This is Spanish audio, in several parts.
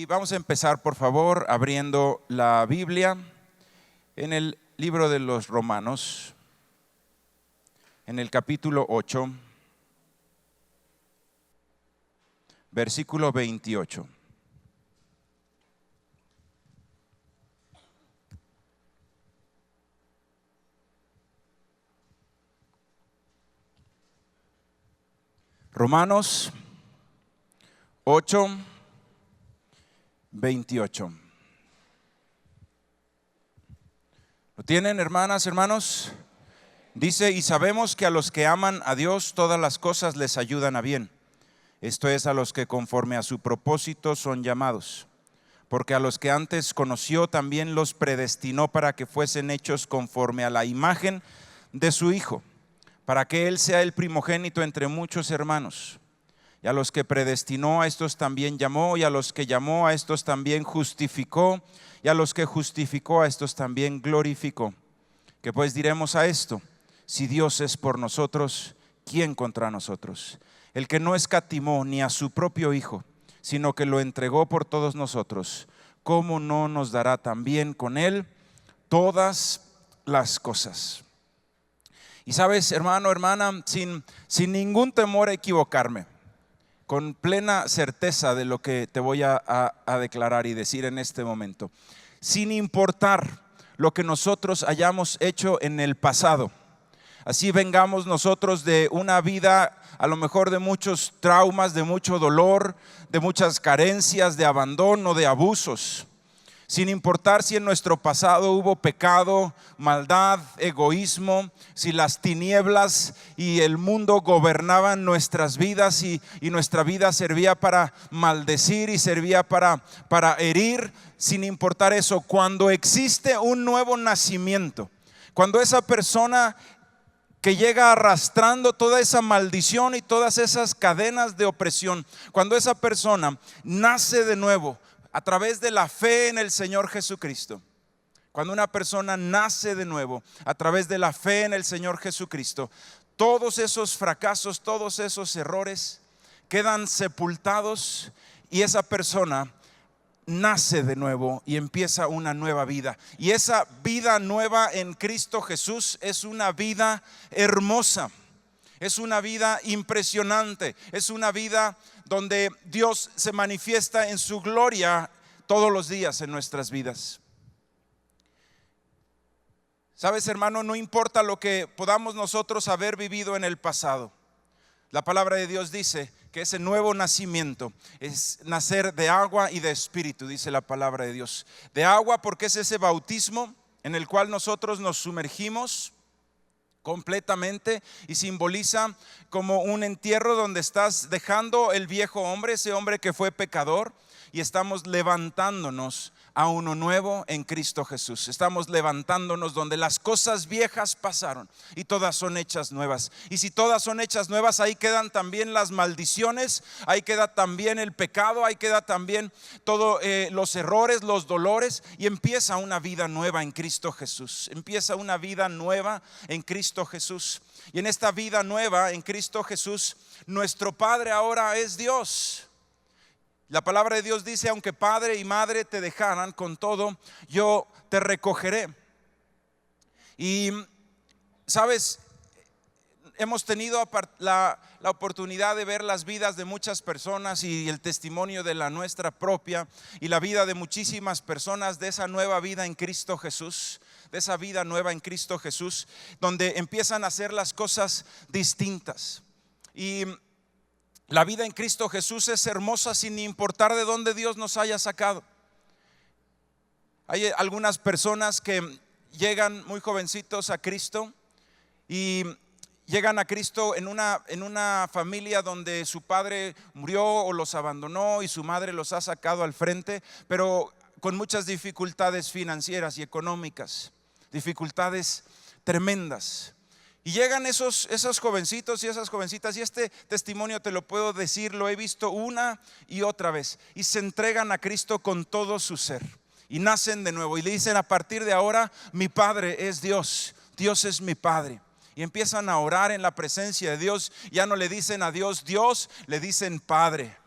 Y vamos a empezar, por favor, abriendo la Biblia en el libro de los Romanos, en el capítulo 8, versículo 28. Romanos 8, 28. ¿Lo tienen, hermanas, hermanos? Dice: y sabemos que a los que aman a Dios todas las cosas les ayudan a bien. Esto es, a los que conforme a su propósito son llamados. Porque a los que antes conoció también los predestinó para que fuesen hechos conforme a la imagen de su Hijo, para que Él sea el primogénito entre muchos hermanos. Y a los que predestinó, a estos también llamó, y a los que llamó, a estos también justificó, y a los que justificó, a estos también glorificó. ¿Qué pues diremos a esto? Si Dios es por nosotros, ¿quién contra nosotros? El que no escatimó ni a su propio Hijo, sino que lo entregó por todos nosotros, ¿cómo no nos dará también con Él todas las cosas? Y sabes, hermano, hermana, sin ningún temor a equivocarme, con plena certeza de lo que te voy a declarar y decir en este momento, sin importar lo que nosotros hayamos hecho en el pasado, así vengamos nosotros de una vida a lo mejor de muchos traumas, de mucho dolor, de muchas carencias, de abandono, de abusos, sin importar si en nuestro pasado hubo pecado, maldad, egoísmo, si las tinieblas y el mundo gobernaban nuestras vidas y nuestra vida servía para maldecir y servía para herir, sin importar eso, cuando existe un nuevo nacimiento, cuando esa persona que llega arrastrando toda esa maldición y todas esas cadenas de opresión, cuando esa persona nace de nuevo a través de la fe en el Señor Jesucristo, cuando una persona nace de nuevo a través de la fe en el Señor Jesucristo, todos esos fracasos, todos esos errores quedan sepultados y esa persona nace de nuevo y empieza una nueva vida. Y esa vida nueva en Cristo Jesús es una vida hermosa, es una vida impresionante, es una vida donde Dios se manifiesta en su gloria todos los días en nuestras vidas. Sabes, hermano, no importa lo que podamos nosotros haber vivido en el pasado, la palabra de Dios dice que ese nuevo nacimiento es nacer de agua y de espíritu, dice la palabra de Dios. De agua porque es ese bautismo en el cual nosotros nos sumergimos completamente y simboliza como un entierro donde estás dejando el viejo hombre, ese hombre que fue pecador, y estamos levantándonos a uno nuevo en Cristo Jesús. Estamos levantándonos donde las cosas viejas pasaron y todas son hechas nuevas. Y si todas son hechas nuevas, ahí quedan también las maldiciones, ahí queda también el pecado, ahí queda también todos los errores, los dolores, y empieza una vida nueva en Cristo Jesús. Empieza una vida nueva en Cristo Jesús. Y en esta vida nueva en Cristo Jesús, nuestro Padre ahora es Dios. La palabra de Dios dice: aunque padre y madre te dejaran, con todo yo te recogeré. Y sabes, hemos tenido la oportunidad de ver las vidas de muchas personas y el testimonio de la nuestra propia y la vida de muchísimas personas de esa nueva vida en Cristo Jesús, de esa vida nueva en Cristo Jesús, donde empiezan a hacer las cosas distintas. Y la vida en Cristo Jesús es hermosa sin importar de dónde Dios nos haya sacado. Hay algunas personas que llegan muy jovencitos a Cristo y llegan a Cristo en una familia donde su padre murió o los abandonó y su madre los ha sacado al frente, pero con muchas dificultades financieras y económicas, dificultades tremendas. Y llegan esos jovencitos y esas jovencitas, y este testimonio te lo puedo decir, lo he visto una y otra vez, y se entregan a Cristo con todo su ser y nacen de nuevo y le dicen: a partir de ahora mi Padre es Dios, Dios es mi Padre. Y empiezan a orar en la presencia de Dios. Ya no le dicen a Dios Dios, le dicen Padre.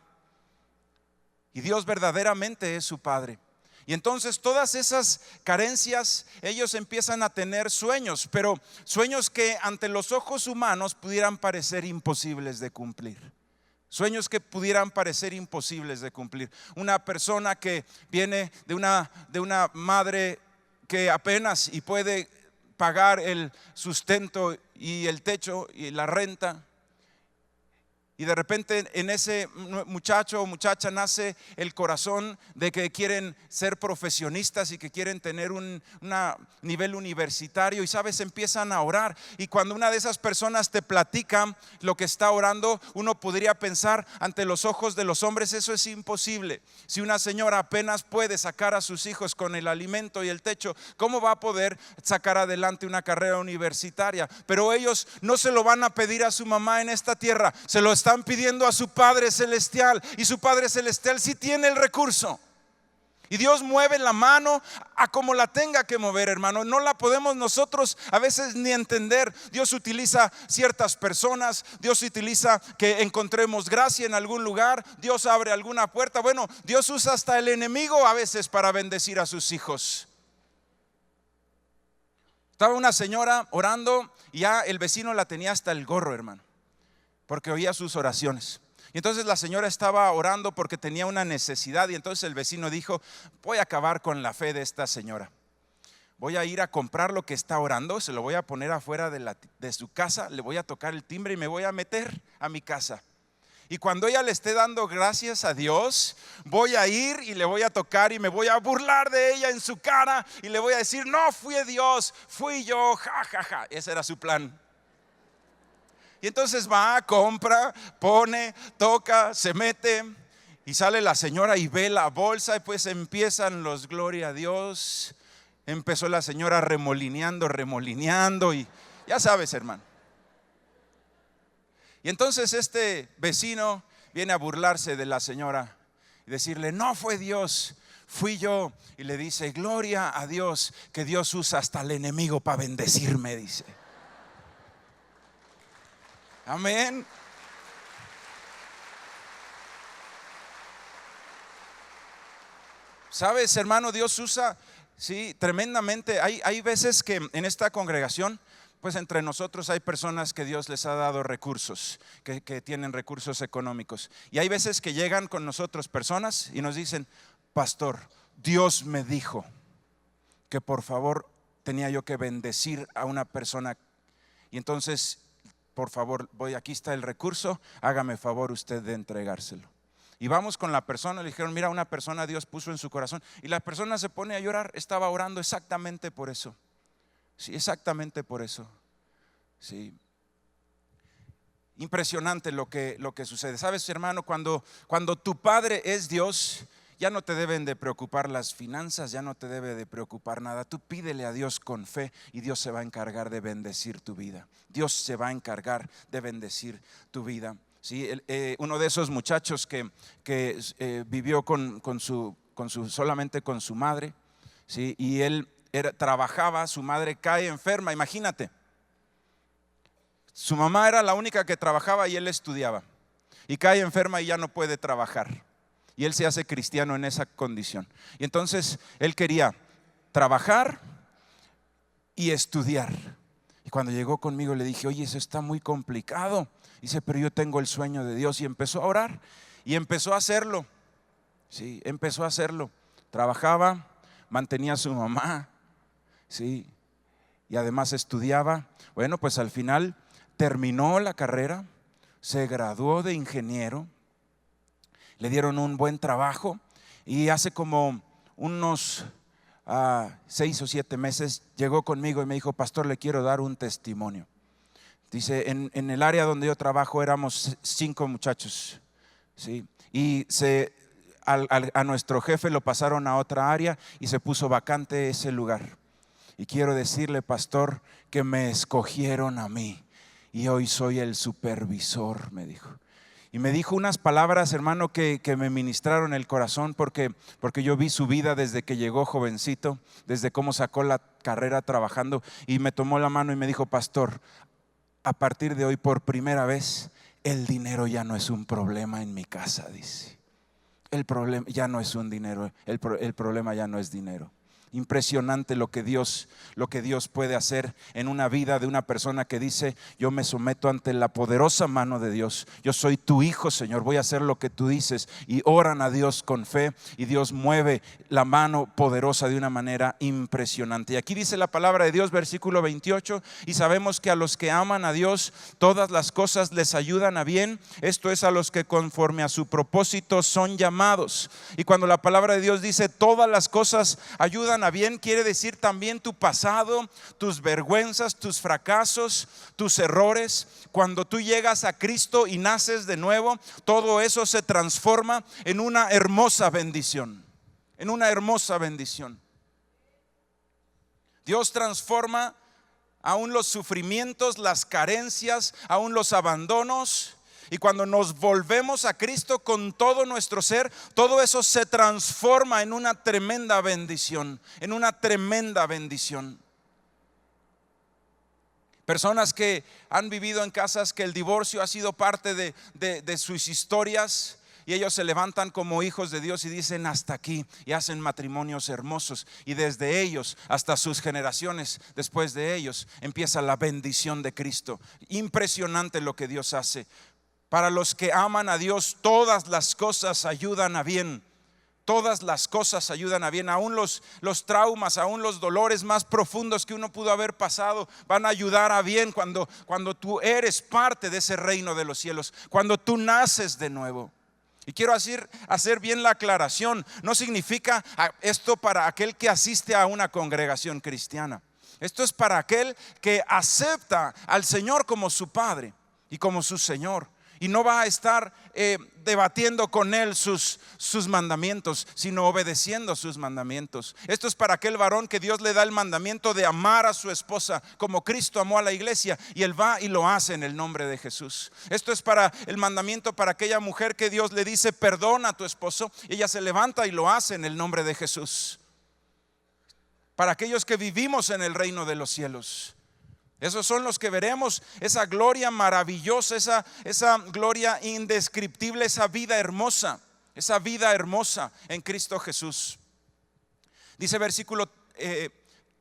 Y Dios verdaderamente es su Padre. Y entonces todas esas carencias, ellos empiezan a tener sueños, pero sueños que ante los ojos humanos pudieran parecer imposibles de cumplir. Sueños que pudieran parecer imposibles de cumplir. Una persona que viene de una madre que apenas y puede pagar el sustento y el techo y la renta. Y de repente en ese muchacho o muchacha nace el corazón de que quieren ser profesionistas y que quieren tener un nivel universitario. Y sabes, empiezan a orar. Y cuando una de esas personas te platica lo que está orando, uno podría pensar, ante los ojos de los hombres eso es imposible. Si una señora apenas puede sacar a sus hijos con el alimento y el techo, ¿cómo va a poder sacar adelante una carrera universitaria? Pero ellos no se lo van a pedir a su mamá en esta tierra, se lo están pidiendo a su Padre Celestial. Y su Padre Celestial sí tiene el recurso. Y Dios mueve la mano a como la tenga que mover, hermano. No la podemos nosotros a veces ni entender. Dios utiliza ciertas personas. Dios utiliza que encontremos gracia en algún lugar. Dios abre alguna puerta. Bueno, Dios usa hasta el enemigo a veces para bendecir a sus hijos. Estaba una señora orando y ya el vecino la tenía hasta el gorro, hermano, porque oía sus oraciones. Y entonces la señora estaba orando porque tenía una necesidad. Y entonces el vecino dijo: voy a acabar con la fe de esta señora. Voy a ir a comprar lo que está orando, se lo voy a poner afuera de su casa, le voy a tocar el timbre y me voy a meter a mi casa. Y cuando ella le esté dando gracias a Dios, voy a ir y le voy a tocar y me voy a burlar de ella en su cara y le voy a decir: no fui Dios, fui yo, ja, ja, ja. Ese era su plan. Y entonces va, compra, pone, toca, se mete y sale la señora y ve la bolsa y pues empiezan los gloria a Dios. Empezó la señora remolineando y ya sabes, hermano. Y entonces este vecino viene a burlarse de la señora y decirle: no fue Dios, fui yo. Y le dice: gloria a Dios, que Dios usa hasta el enemigo para bendecirme, dice. Amén. Sabes, hermano, Dios usa, sí, tremendamente. Hay veces que en esta congregación, pues entre nosotros hay personas que Dios les ha dado recursos, que tienen recursos económicos. Y hay veces que llegan con nosotros personas y nos dicen: pastor, Dios me dijo que por favor tenía yo que bendecir a una persona. Y entonces, por favor, aquí está el recurso, hágame favor usted de entregárselo. Y vamos con la persona, le dijeron: mira, una persona Dios puso en su corazón. Y la persona se pone a llorar. Estaba orando exactamente por eso. Sí, exactamente por eso. Sí. Impresionante lo que sucede. Sabes, hermano, cuando tu Padre es Dios, ya no te deben de preocupar las finanzas, ya no te debe de preocupar nada. Tú pídele a Dios con fe y Dios se va a encargar de bendecir tu vida. Dios se va a encargar de bendecir tu vida. Sí, uno de esos muchachos que vivió solamente con su madre, sí, y él trabajaba, su madre cae enferma, imagínate. Su mamá era la única que trabajaba y él estudiaba. Y cae enferma y ya no puede trabajar. Y él se hace cristiano en esa condición. Y entonces él quería trabajar y estudiar. Y cuando llegó conmigo le dije: oye, eso está muy complicado. Dice: pero yo tengo el sueño de Dios. Y empezó a orar y empezó a hacerlo. Sí, empezó a hacerlo. Trabajaba, mantenía a su mamá, sí, y además estudiaba. Bueno, pues al final terminó la carrera, se graduó de ingeniero. Le dieron un buen trabajo y hace como unos 6 o 7 meses llegó conmigo y me dijo: pastor, le quiero dar un testimonio. Dice: en el área donde yo trabajo éramos 5 muchachos, ¿sí? Y a nuestro jefe lo pasaron a otra área y se puso vacante ese lugar. Y quiero decirle, pastor, que me escogieron a mí y hoy soy el supervisor, me dijo. Y me dijo unas palabras, hermano, que me ministraron el corazón porque yo vi su vida desde que llegó jovencito, desde cómo sacó la carrera trabajando. Y me tomó la mano y me dijo: pastor, a partir de hoy, por primera vez, el dinero ya no es un problema en mi casa, dice. el problema ya no es un dinero, el problema ya no es dinero. Impresionante lo que Dios puede hacer en una vida de una persona que dice: yo me someto ante la poderosa mano de Dios. Yo soy tu hijo, Señor, voy a hacer lo que tú dices. Y oran a Dios con fe y Dios mueve la mano poderosa de una manera impresionante. Y aquí dice la palabra de Dios, versículo 28: y sabemos que a los que aman a Dios todas las cosas les ayudan a bien. Esto es, a los que conforme a su propósito son llamados. Y cuando la palabra de Dios dice todas las cosas ayudan a bien, quiere decir también tu pasado, tus vergüenzas, tus fracasos, tus errores. Cuando tú llegas a Cristo y naces de nuevo, todo eso se transforma en una hermosa bendición. En una hermosa bendición. Dios transforma aún los sufrimientos, las carencias, aún los abandonos. Y cuando nos volvemos a Cristo con todo nuestro ser, todo eso se transforma en una tremenda bendición, en una tremenda bendición. Personas que han vivido en casas que el divorcio ha sido parte de sus historias, y ellos se levantan como hijos de Dios y dicen: hasta aquí, y hacen matrimonios hermosos. Y desde ellos hasta sus generaciones después de ellos empieza la bendición de Cristo. Impresionante lo que Dios hace. Para los que aman a Dios, todas las cosas ayudan a bien. Todas las cosas ayudan a bien. Aún los traumas, aún los dolores más profundos que uno pudo haber pasado van a ayudar a bien cuando tú eres parte de ese reino de los cielos, cuando tú naces de nuevo. Y quiero hacer bien la aclaración: no significa esto para aquel que asiste a una congregación cristiana. Esto es para aquel que acepta al Señor como su Padre y como su Señor, y no va a estar debatiendo con Él sus mandamientos, sino obedeciendo sus mandamientos. Esto es para aquel varón que Dios le da el mandamiento de amar a su esposa como Cristo amó a la iglesia, y él va y lo hace en el nombre de Jesús. Esto es para el mandamiento para aquella mujer que Dios le dice: perdona a tu esposo, y ella se levanta y lo hace en el nombre de Jesús. Para aquellos que vivimos en el reino de los cielos, esos son los que veremos esa gloria maravillosa, esa gloria indescriptible, esa vida hermosa en Cristo Jesús. Dice versículo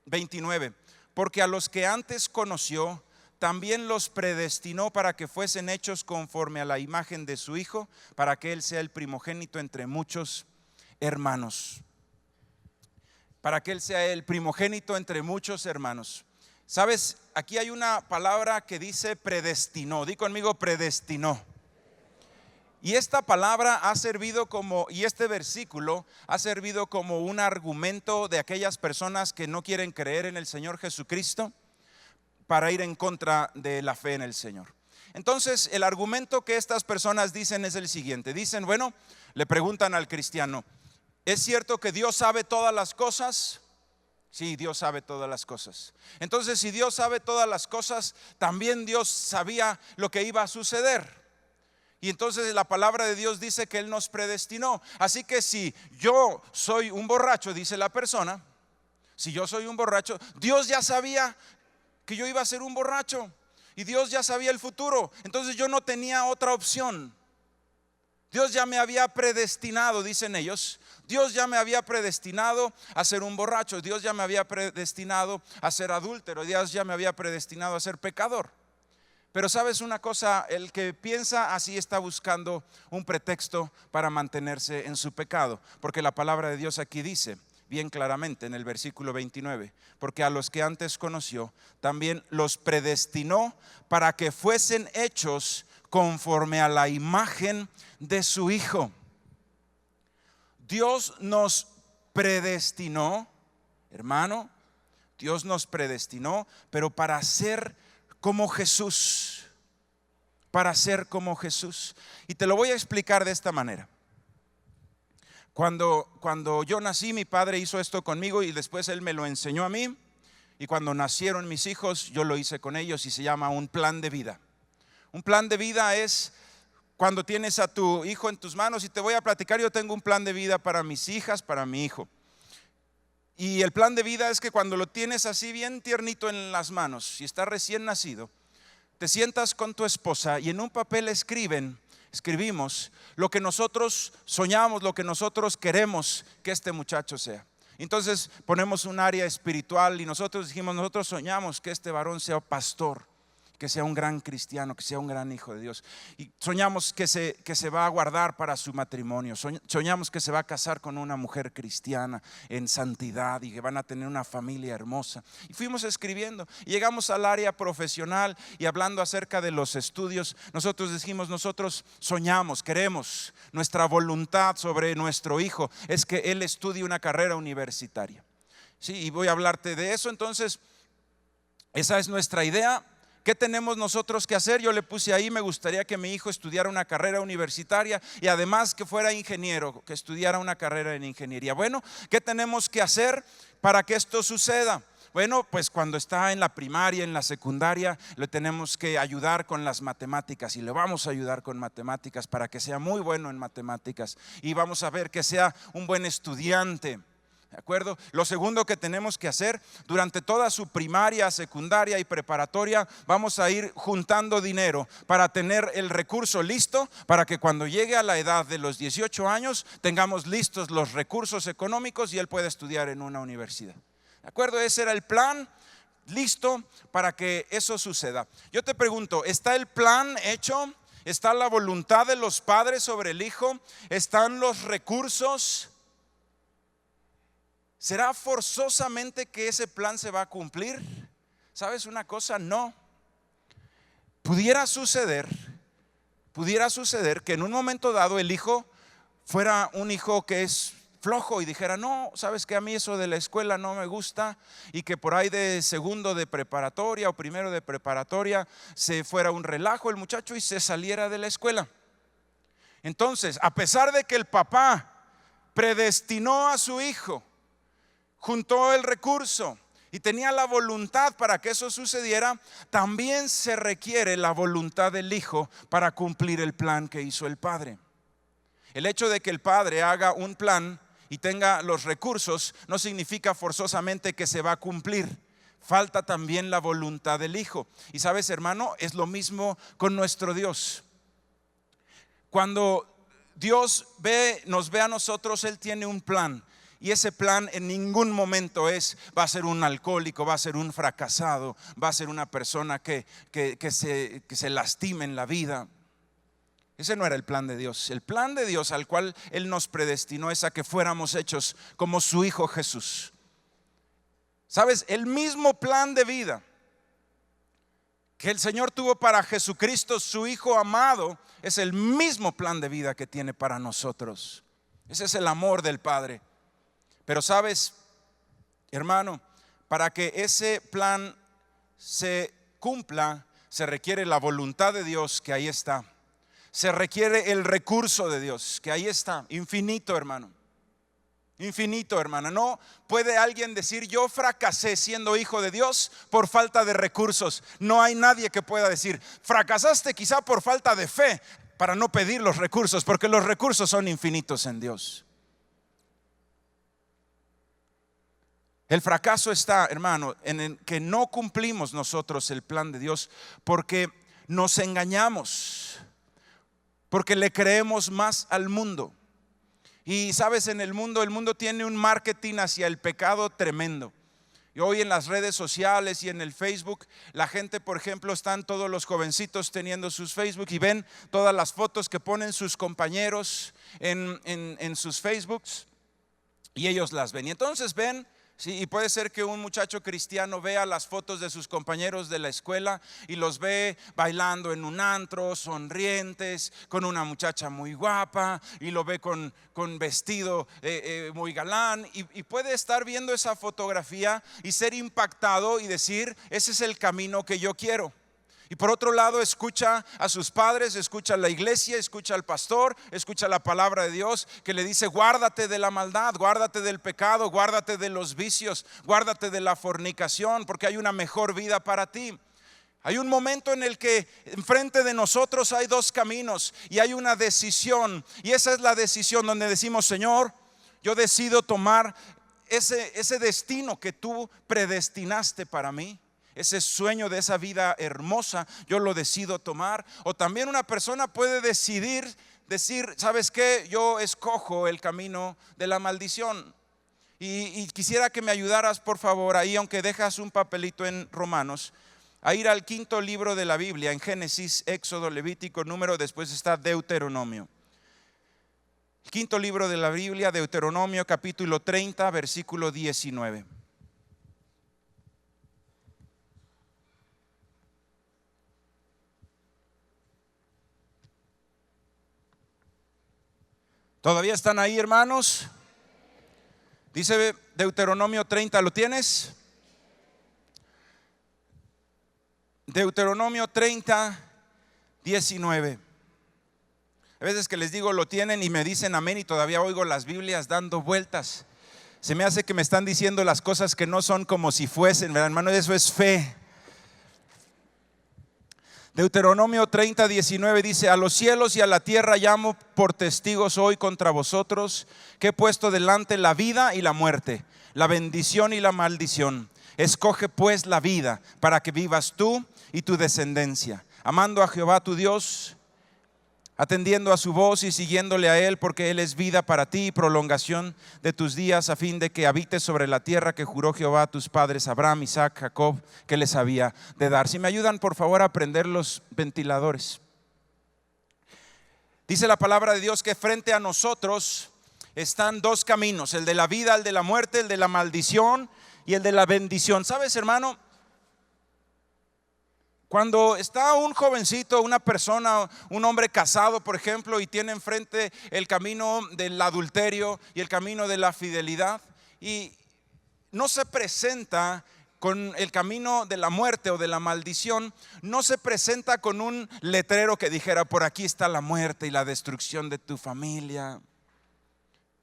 29: porque a los que antes conoció, también los predestinó para que fuesen hechos conforme a la imagen de su Hijo, para que Él sea el primogénito entre muchos hermanos. Para que Él sea el primogénito entre muchos hermanos. ¿Sabes? Aquí hay una palabra que dice predestinó. Di conmigo: predestinó. Y esta palabra ha servido como, y este versículo ha servido como un argumento de aquellas personas que no quieren creer en el Señor Jesucristo, para ir en contra de la fe en el Señor. Entonces, el argumento que estas personas dicen es el siguiente. Dicen, bueno, le preguntan al cristiano: ¿es cierto que Dios sabe todas las cosas? Sí, Dios sabe todas las cosas. Entonces, si Dios sabe todas las cosas, también Dios sabía lo que iba a suceder. Y entonces la palabra de Dios dice que Él nos predestinó. Así que si yo soy un borracho, dice la persona, si yo soy un borracho, Dios ya sabía que yo iba a ser un borracho, y Dios ya sabía el futuro. Entonces yo no tenía otra opción. Dios ya me había predestinado, dicen ellos. Dios ya me había predestinado a ser un borracho. Dios ya me había predestinado a ser adúltero. Dios ya me había predestinado a ser pecador. Pero sabes una cosa, el que piensa así está buscando un pretexto para mantenerse en su pecado. Porque la palabra de Dios aquí dice bien claramente en el versículo 29: porque a los que antes conoció, también los predestinó para que fuesen hechos conforme a la imagen de su Hijo. Dios nos predestinó, hermano, Dios nos predestinó, pero para ser como Jesús, para ser como Jesús. Y te lo voy a explicar de esta manera. Cuando yo nací, mi padre hizo esto conmigo y después él me lo enseñó a mí. Y cuando nacieron mis hijos, yo lo hice con ellos, y se llama un plan de vida. Un plan de vida es cuando tienes a tu hijo en tus manos, y te voy a platicar, yo tengo un plan de vida para mis hijas, para mi hijo. Y el plan de vida es que cuando lo tienes así bien tiernito en las manos, si está recién nacido, te sientas con tu esposa y en un papel escriben escribimos lo que nosotros soñamos, lo que nosotros queremos que este muchacho sea. Entonces ponemos un área espiritual y nosotros dijimos, nosotros soñamos que este varón sea pastor, que sea un gran cristiano, que sea un gran hijo de Dios. Y soñamos que se va a guardar para su matrimonio. Soñamos que se va a casar con una mujer cristiana en santidad y que van a tener una familia hermosa. Y fuimos escribiendo. Y llegamos al área profesional y hablando acerca de los estudios, nosotros dijimos, nosotros soñamos, queremos, nuestra voluntad sobre nuestro hijo es que él estudie una carrera universitaria. Sí, y voy a hablarte de eso. Entonces, esa es nuestra idea. ¿Qué tenemos nosotros que hacer? Yo le puse ahí, me gustaría que mi hijo estudiara una carrera universitaria y además que fuera ingeniero, que estudiara una carrera en ingeniería. Bueno, ¿qué tenemos que hacer para que esto suceda? Bueno, pues cuando está en la primaria, en la secundaria, le tenemos que ayudar con las matemáticas y le vamos a ayudar con matemáticas para que sea muy bueno en matemáticas y vamos a ver que sea un buen estudiante. ¿De acuerdo? Lo segundo que tenemos que hacer durante toda su primaria, secundaria y preparatoria, vamos a ir juntando dinero para tener el recurso listo para que cuando llegue a la edad de los 18 años tengamos listos los recursos económicos y él pueda estudiar en una universidad. ¿De acuerdo? Ese era el plan listo para que eso suceda. Yo te pregunto, ¿está el plan hecho? ¿Está la voluntad de los padres sobre el hijo? ¿Están los recursos? ¿Será forzosamente que ese plan se va a cumplir? ¿Sabes una cosa? No. Pudiera suceder que en un momento dado el hijo fuera un hijo que es flojo y dijera, no, sabes que a mí eso de la escuela no me gusta, y que por ahí de segundo de preparatoria o primero de preparatoria se fuera un relajo el muchacho y se saliera de la escuela. Entonces, a pesar de que el papá predestinó a su hijo, juntó el recurso y tenía la voluntad para que eso sucediera, también se requiere la voluntad del hijo para cumplir el plan que hizo el padre. El hecho de que el padre haga un plan y tenga los recursos no significa forzosamente que se va a cumplir. Falta también la voluntad del hijo. Y sabes, hermano, es lo mismo con nuestro Dios. Cuando Dios nos ve a nosotros, Él tiene un plan. Y ese plan en ningún momento va a ser un alcohólico, va a ser un fracasado, va a ser una persona que se lastime en la vida. Ese no era el plan de Dios. El plan de Dios al cual Él nos predestinó es a que fuéramos hechos como su Hijo Jesús. ¿Sabes? El mismo plan de vida que el Señor tuvo para Jesucristo, su Hijo amado, es el mismo plan de vida que tiene para nosotros. Ese es el amor del Padre. Pero sabes, hermano, para que ese plan se cumpla, se requiere la voluntad de Dios, que ahí está. Se requiere el recurso de Dios, que ahí está, infinito, hermano. Infinito, hermana. No puede alguien decir, yo fracasé siendo hijo de Dios por falta de recursos. No hay nadie que pueda decir, fracasaste quizá por falta de fe, para no pedir los recursos, porque los recursos son infinitos en Dios. El fracaso está, hermano, en el que no cumplimos nosotros el plan de Dios porque nos engañamos, porque le creemos más al mundo. Y sabes, en el mundo tiene un marketing hacia el pecado tremendo. Y hoy en las redes sociales y en el Facebook, la gente, por ejemplo, están todos los jovencitos teniendo sus Facebook y ven todas las fotos que ponen sus compañeros en sus Facebooks y ellos las ven. Y entonces ven. Sí, y puede ser que un muchacho cristiano vea las fotos de sus compañeros de la escuela y los ve bailando en un antro, sonrientes, con una muchacha muy guapa, y lo ve con vestido muy galán, y puede estar viendo esa fotografía y ser impactado y decir, ese es el camino que yo quiero. Y por otro lado escucha a sus padres, escucha a la iglesia, escucha al pastor, escucha la palabra de Dios que le dice, guárdate de la maldad, guárdate del pecado, guárdate de los vicios, guárdate de la fornicación, porque hay una mejor vida para ti. Hay un momento en el que enfrente de nosotros hay dos caminos y hay una decisión, y esa es la decisión donde decimos, Señor, yo decido tomar ese destino que tú predestinaste para mí. ese sueño de esa vida hermosa, yo lo decido tomar. O también una persona puede decir, ¿sabes qué? Yo escojo el camino de la maldición. Y quisiera que me ayudaras, por favor, ahí, aunque dejas un papelito en Romanos, a ir al quinto libro de la Biblia, en Génesis, Éxodo, Levítico, Número, después está Deuteronomio. El quinto libro de la Biblia, Deuteronomio, capítulo 30, versículo 19. ¿Todavía están ahí, hermanos? Dice Deuteronomio 30, ¿lo tienes? Deuteronomio 30, 19. A veces que les digo lo tienen y me dicen amén y todavía oigo las Biblias dando vueltas. Se me hace que me están diciendo las cosas que no son como si fuesen, ¿verdad, hermano? Eso es fe. Deuteronomio 30, 19 dice: a los cielos y a la tierra llamo por testigos hoy contra vosotros, que he puesto delante la vida y la muerte, la bendición y la maldición. Escoge pues la vida para que vivas tú y tu descendencia, amando a Jehová tu Dios, atendiendo a su voz y siguiéndole a Él, porque Él es vida para ti y prolongación de tus días, a fin de que habites sobre la tierra que juró Jehová a tus padres, Abraham, Isaac, Jacob, que les había de dar. Si me ayudan, por favor, a prender los ventiladores. Dice la palabra de Dios que frente a nosotros están dos caminos: el de la vida, el de la muerte, el de la maldición y el de la bendición. ¿Sabes, hermano? Cuando está un jovencito, una persona, un hombre casado, por ejemplo, y tiene enfrente el camino del adulterio y el camino de la fidelidad, y no se presenta con el camino de la muerte o de la maldición, no se presenta con un letrero que dijera: por aquí está la muerte y la destrucción de tu familia,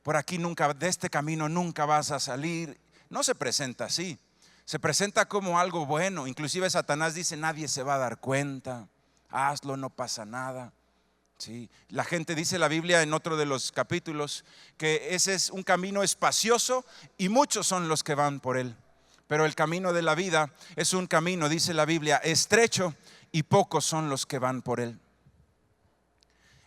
por aquí nunca, de este camino nunca vas a salir. No se presenta así. Se presenta como algo bueno. Inclusive Satanás dice: nadie se va a dar cuenta, hazlo, no pasa nada. Sí. La gente, dice la Biblia en otro de los capítulos, que ese es un camino espacioso y muchos son los que van por él. Pero el camino de la vida es un camino, dice la Biblia, estrecho, y pocos son los que van por él.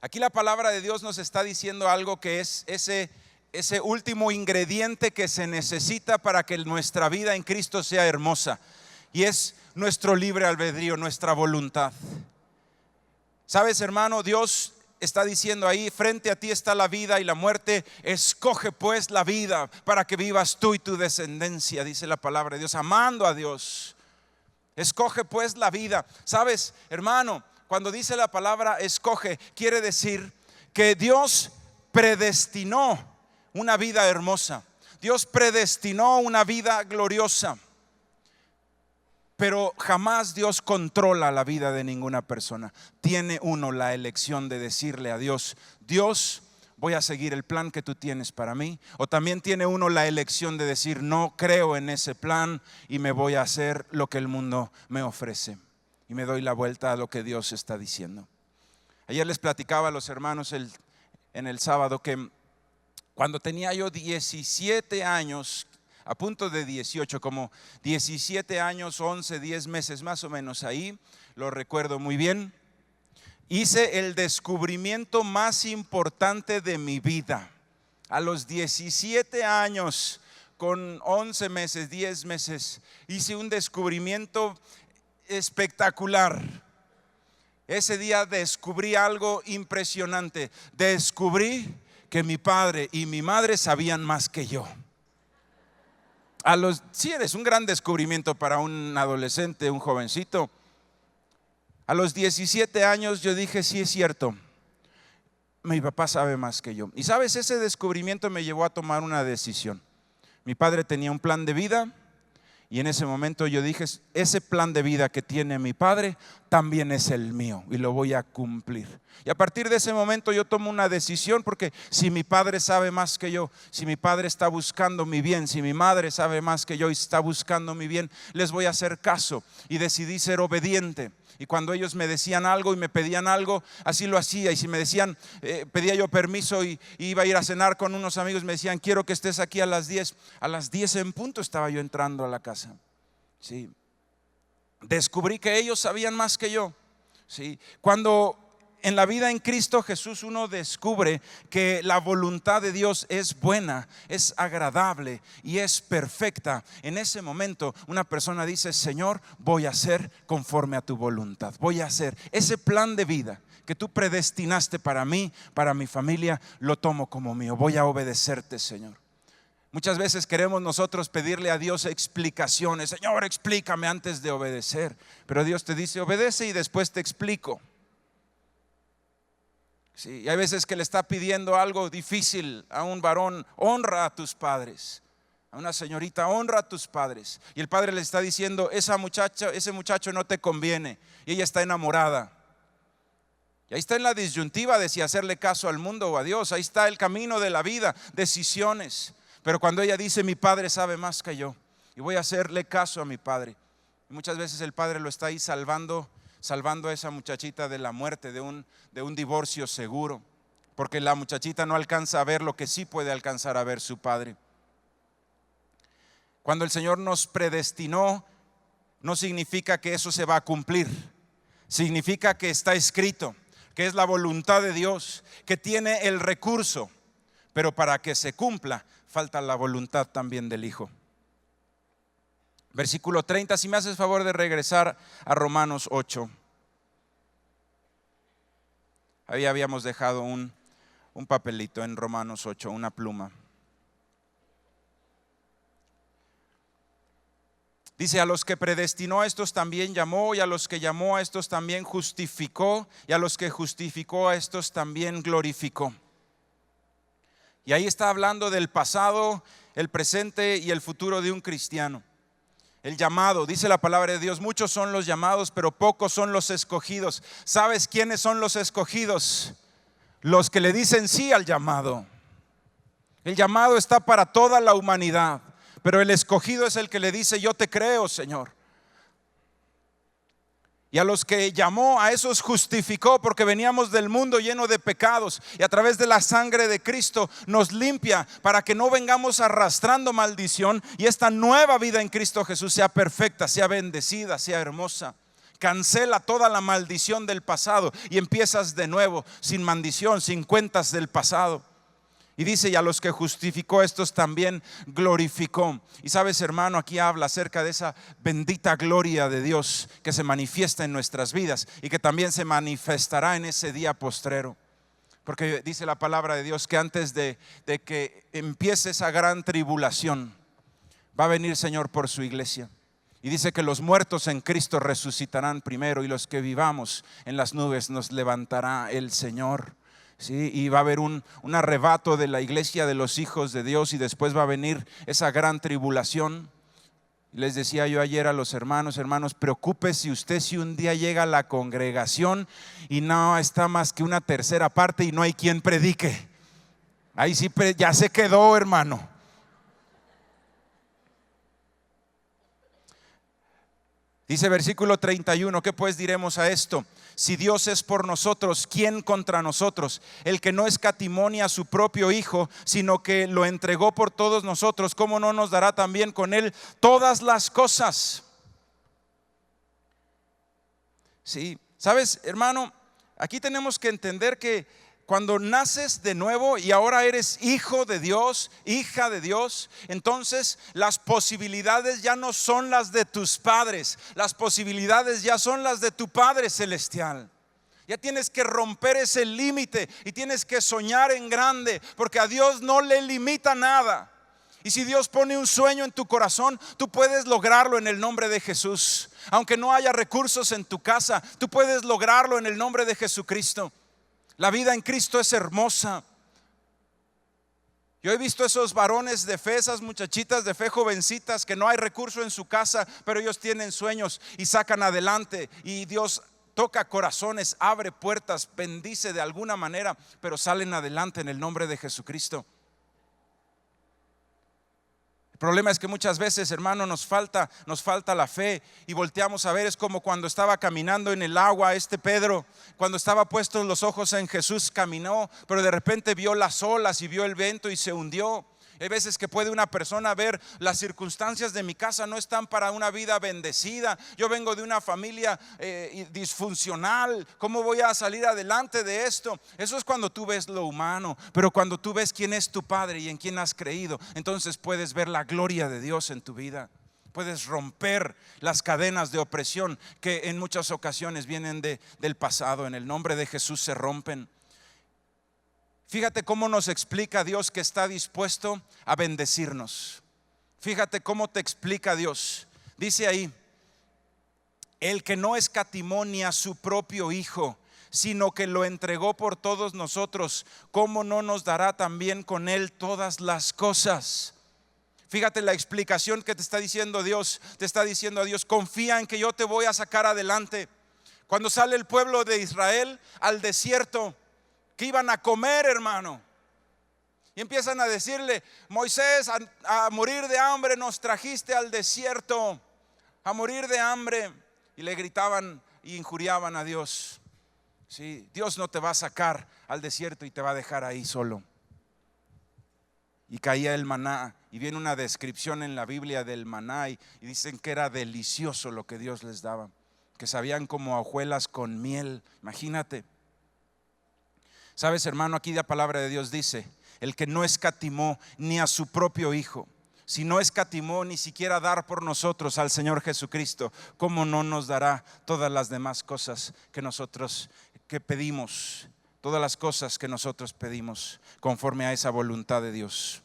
Aquí la palabra de Dios nos está diciendo algo, que es ese último ingrediente que se necesita para que nuestra vida en Cristo sea hermosa, y es nuestro libre albedrío, nuestra voluntad. Sabes, hermano, Dios está diciendo ahí: frente a ti está la vida y la muerte, escoge pues la vida para que vivas tú y tu descendencia, dice la palabra de Dios, amando a Dios. Escoge pues la vida. Sabes, hermano, cuando dice la palabra escoge, quiere decir que Dios predestinó una vida hermosa. Dios predestinó una vida gloriosa. Pero jamás Dios controla la vida de ninguna persona. Tiene uno la elección de decirle a Dios: Dios, voy a seguir el plan que tú tienes para mí. O también tiene uno la elección de decir: no creo en ese plan y me voy a hacer lo que el mundo me ofrece, y me doy la vuelta a lo que Dios está diciendo. Ayer les platicaba a los hermanos en el sábado que cuando tenía yo 17 años, a punto de 18, como 17 años, 11, 10 meses más o menos ahí, lo recuerdo muy bien, hice el descubrimiento más importante de mi vida. A los 17 años, con 11 meses, 10 meses, hice un descubrimiento espectacular. Ese día descubrí algo impresionante. Descubrí que mi padre y mi madre sabían más que yo. Sí, es un gran descubrimiento para un adolescente, un jovencito. A los 17 años yo dije: sí, es cierto, mi papá sabe más que yo. Y sabes, ese descubrimiento me llevó a tomar una decisión. Mi padre tenía un plan de vida, y en ese momento yo dije: ese plan de vida que tiene mi padre también es el mío, y lo voy a cumplir. Y a partir de ese momento yo tomo una decisión, porque si mi padre sabe más que yo, si mi padre está buscando mi bien, si mi madre sabe más que yo y está buscando mi bien, les voy a hacer caso. Y decidí ser obediente. Y cuando ellos me decían algo y me pedían algo, así lo hacía. Y si me decían, pedía yo permiso y iba a ir a cenar con unos amigos, me decían: quiero que estés aquí a las 10. A las 10 en punto estaba yo entrando a la casa. Sí. descubrí que ellos sabían más que yo. ¿Sí? Cuando en la vida en Cristo Jesús uno descubre que la voluntad de Dios es buena, es agradable y es perfecta, en ese momento una persona dice: Señor, voy a hacer conforme a tu voluntad. Voy a hacer ese plan de vida que tú predestinaste para mí, para mi familia, lo tomo como mío. Voy a obedecerte, Señor. Muchas veces queremos nosotros pedirle a Dios explicaciones. Señor, explícame antes de obedecer. Pero Dios te dice: obedece y después te explico. Sí, y hay veces que le está pidiendo algo difícil a un varón: honra a tus padres. A una señorita: honra a tus padres. Y el padre le está diciendo: esa muchacha, ese muchacho no te conviene. Y ella está enamorada. Y ahí está en la disyuntiva de si hacerle caso al mundo o a Dios. Ahí está el camino de la vida, decisiones. Pero cuando ella dice: mi padre sabe más que yo y voy a hacerle caso a mi padre. Y muchas veces el padre lo está ahí salvando a esa muchachita de la muerte, de un divorcio seguro, porque la muchachita no alcanza a ver lo que sí puede alcanzar a ver su padre. Cuando el Señor nos predestinó, no significa que eso se va a cumplir. Significa que está escrito, que es la voluntad de Dios, que tiene el recurso, pero para que se cumpla falta la voluntad también del Hijo. Versículo 30, si me haces favor de regresar a Romanos 8. Ahí habíamos dejado un papelito en Romanos 8, una pluma. Dice: a los que predestinó a estos también llamó, y a los que llamó a estos también justificó, y a los que justificó a estos también glorificó. Y ahí está hablando del pasado, el presente y el futuro de un cristiano. El llamado, dice la palabra de Dios: muchos son los llamados, pero pocos son los escogidos. ¿Sabes quiénes son los escogidos? Los que le dicen sí al llamado. El llamado está para toda la humanidad, pero el escogido es el que le dice: yo te creo, Señor. Y a los que llamó, a esos justificó, porque veníamos del mundo lleno de pecados, y a través de la sangre de Cristo nos limpia para que no vengamos arrastrando maldición, y esta nueva vida en Cristo Jesús sea perfecta, sea bendecida, sea hermosa. Cancela toda la maldición del pasado y empiezas de nuevo, sin maldición, sin cuentas del pasado. Y dice: y a los que justificó, estos también glorificó. Y sabes, hermano, aquí habla acerca de esa bendita gloria de Dios que se manifiesta en nuestras vidas y que también se manifestará en ese día postrero. Porque dice la palabra de Dios que antes de que empiece esa gran tribulación, va a venir el Señor por su iglesia. Y dice que los muertos en Cristo resucitarán primero, y los que vivamos en las nubes nos levantará el Señor. Sí, y va a haber un arrebato de la iglesia de los hijos de Dios, y después va a venir esa gran tribulación. Les decía yo ayer a los hermanos: preocúpese usted si un día llega a la congregación y no está más que una tercera parte y no hay quien predique. Ahí sí ya se quedó, hermano. Dice versículo 31, ¿qué pues diremos a esto? Si Dios es por nosotros, ¿quién contra nosotros? El que no escatimó a su propio Hijo, sino que lo entregó por todos nosotros, ¿cómo no nos dará también con Él todas las cosas? Sí, sabes, hermano, aquí tenemos que entender que cuando naces de nuevo y ahora eres hijo de Dios, hija de Dios, entonces las posibilidades ya no son las de tus padres, las posibilidades ya son las de tu Padre Celestial. Ya tienes que romper ese límite y tienes que soñar en grande, porque a Dios no le limita nada. Y si Dios pone un sueño en tu corazón, tú puedes lograrlo en el nombre de Jesús. Aunque no haya recursos en tu casa, tú puedes lograrlo en el nombre de Jesucristo. La vida en Cristo es hermosa. Yo he visto esos varones de fe, esas muchachitas de fe, jovencitas, que no hay recurso en su casa, pero ellos tienen sueños y sacan adelante, y Dios toca corazones, abre puertas, bendice de alguna manera, pero salen adelante en el nombre de Jesucristo. El problema es que muchas veces, hermano, nos falta la fe, y volteamos a ver. Es como cuando estaba caminando en el agua Pedro, cuando estaba puestos los ojos en Jesús, caminó, pero de repente vio las olas y vio el viento y se hundió. Hay veces que puede una persona ver las circunstancias de mi casa no están para una vida bendecida. Yo vengo de una familia disfuncional. ¿Cómo voy a salir adelante de esto? Eso es cuando tú ves lo humano. Pero cuando tú ves quién es tu Padre y en quién has creído, entonces puedes ver la gloria de Dios en tu vida. Puedes romper las cadenas de opresión que en muchas ocasiones vienen del pasado. En el nombre de Jesús se rompen. Fíjate cómo nos explica Dios que está dispuesto a bendecirnos. Fíjate cómo te explica Dios. Dice ahí: el que no escatimó ni a su propio Hijo, sino que lo entregó por todos nosotros, ¿cómo no nos dará también con él todas las cosas? Fíjate la explicación que te está diciendo Dios. Te está diciendo a Dios: confía en que yo te voy a sacar adelante. Cuando sale el pueblo de Israel al desierto, ¿qué iban a comer, hermano? Y empiezan a decirle: Moisés, a morir de hambre nos trajiste al desierto, a morir de hambre. Y le gritaban y injuriaban a Dios. Sí, Dios no te va a sacar al desierto y te va a dejar ahí solo. Y caía el maná, y viene una descripción en la Biblia del maná, y dicen que era delicioso lo que Dios les daba, que sabían como a hojuelas con miel. Imagínate. Sabes, hermano, aquí la palabra de Dios dice: el que no escatimó ni a su propio Hijo. Si no escatimó ni siquiera dar por nosotros al Señor Jesucristo, ¿cómo no nos dará todas las demás cosas que pedimos? Todas las cosas que nosotros pedimos conforme a esa voluntad de Dios.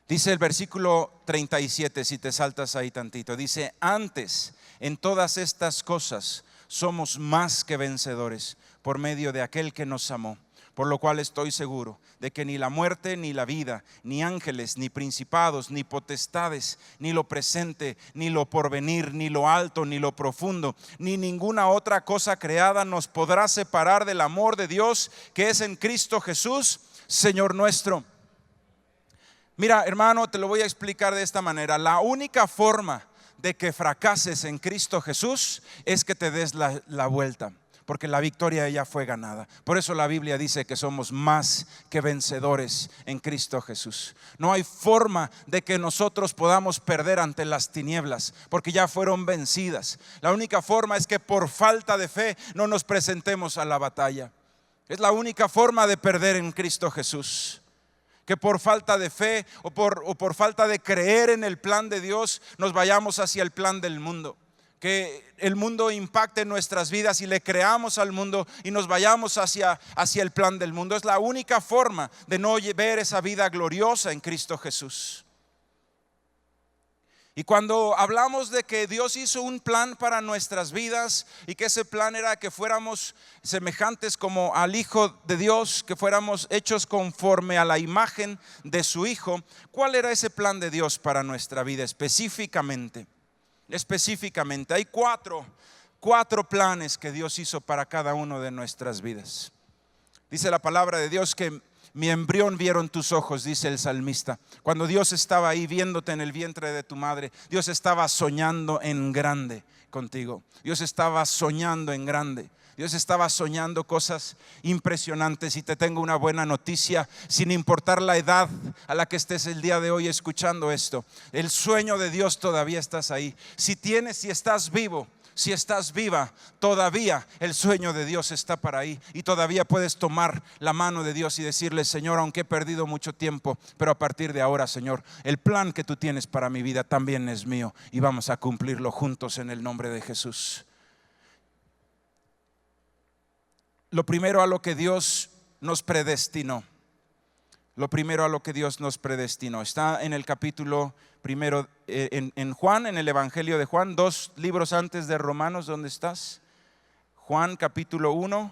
Dice el versículo 37, si te saltas ahí tantito, dice: antes, en todas estas cosas somos más que vencedores por medio de aquel que nos amó. Por lo cual estoy seguro de que ni la muerte, ni la vida, ni ángeles, ni principados, ni potestades, ni lo presente, ni lo porvenir, ni lo alto, ni lo profundo, ni ninguna otra cosa creada nos podrá separar del amor de Dios que es en Cristo Jesús, Señor nuestro. Mira, hermano, te lo voy a explicar de esta manera. La única forma de que fracases en Cristo Jesús es que te des la vuelta, porque la victoria ya fue ganada. Por eso la Biblia dice que somos más que vencedores en Cristo Jesús. No hay forma de que nosotros podamos perder ante las tinieblas, porque ya fueron vencidas. La única forma es que por falta de fe no nos presentemos a la batalla. Es la única forma de perder en Cristo Jesús. Que por falta de fe o por falta de creer en el plan de Dios nos vayamos hacia el plan del mundo. Que el mundo impacte nuestras vidas y le creamos al mundo y nos vayamos hacia el plan del mundo. Es la única forma de no ver esa vida gloriosa en Cristo Jesús. Y cuando hablamos de que Dios hizo un plan para nuestras vidas y que ese plan era que fuéramos semejantes como al Hijo de Dios, que fuéramos hechos conforme a la imagen de su Hijo, ¿cuál era ese plan de Dios para nuestra vida específicamente? Hay cuatro planes que Dios hizo para cada uno de nuestras vidas. Dice la palabra de Dios que mi embrión vieron tus ojos, dice el salmista. Cuando Dios estaba ahí viéndote en el vientre de tu madre, Dios estaba soñando en grande contigo. Dios estaba soñando en grande. Dios estaba soñando cosas impresionantes. Y te tengo una buena noticia: sin importar la edad a la que estés el día de hoy escuchando esto, el sueño de Dios todavía estás ahí. Si estás vivo, si estás viva, todavía el sueño de Dios está para ahí. Y todavía puedes tomar la mano de Dios y decirle: Señor, aunque he perdido mucho tiempo, pero a partir de ahora, Señor, el plan que tú tienes para mi vida también es mío, y vamos a cumplirlo juntos en el nombre de Jesús. Lo primero a lo que Dios nos predestinó. Está en el capítulo primero, en Juan, en el Evangelio de Juan, 2 libros antes de Romanos. ¿Dónde estás? Juan capítulo 1,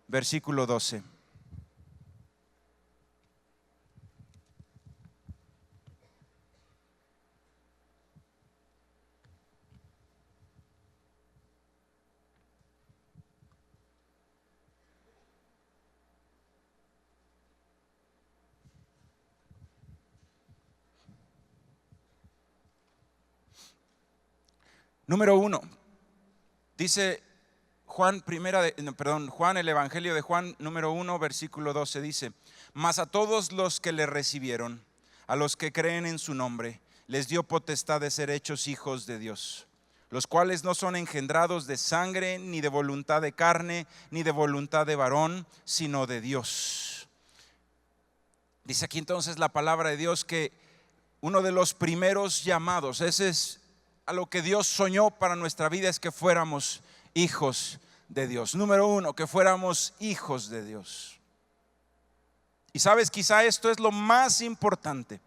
versículo 12. Número 1, dice Juan, el Evangelio de Juan, número 1, versículo 12 dice: mas a todos los que le recibieron, a los que creen en su nombre, les dio potestad de ser hechos hijos de Dios, los cuales no son engendrados de sangre, ni de voluntad de carne, ni de voluntad de varón, sino de Dios. Dice aquí entonces la palabra de Dios que uno de los primeros llamados, ese es a lo que Dios soñó para nuestra vida, es que fuéramos hijos de Dios. Número uno, que fuéramos hijos de Dios. Y sabes, quizá esto es lo más importante.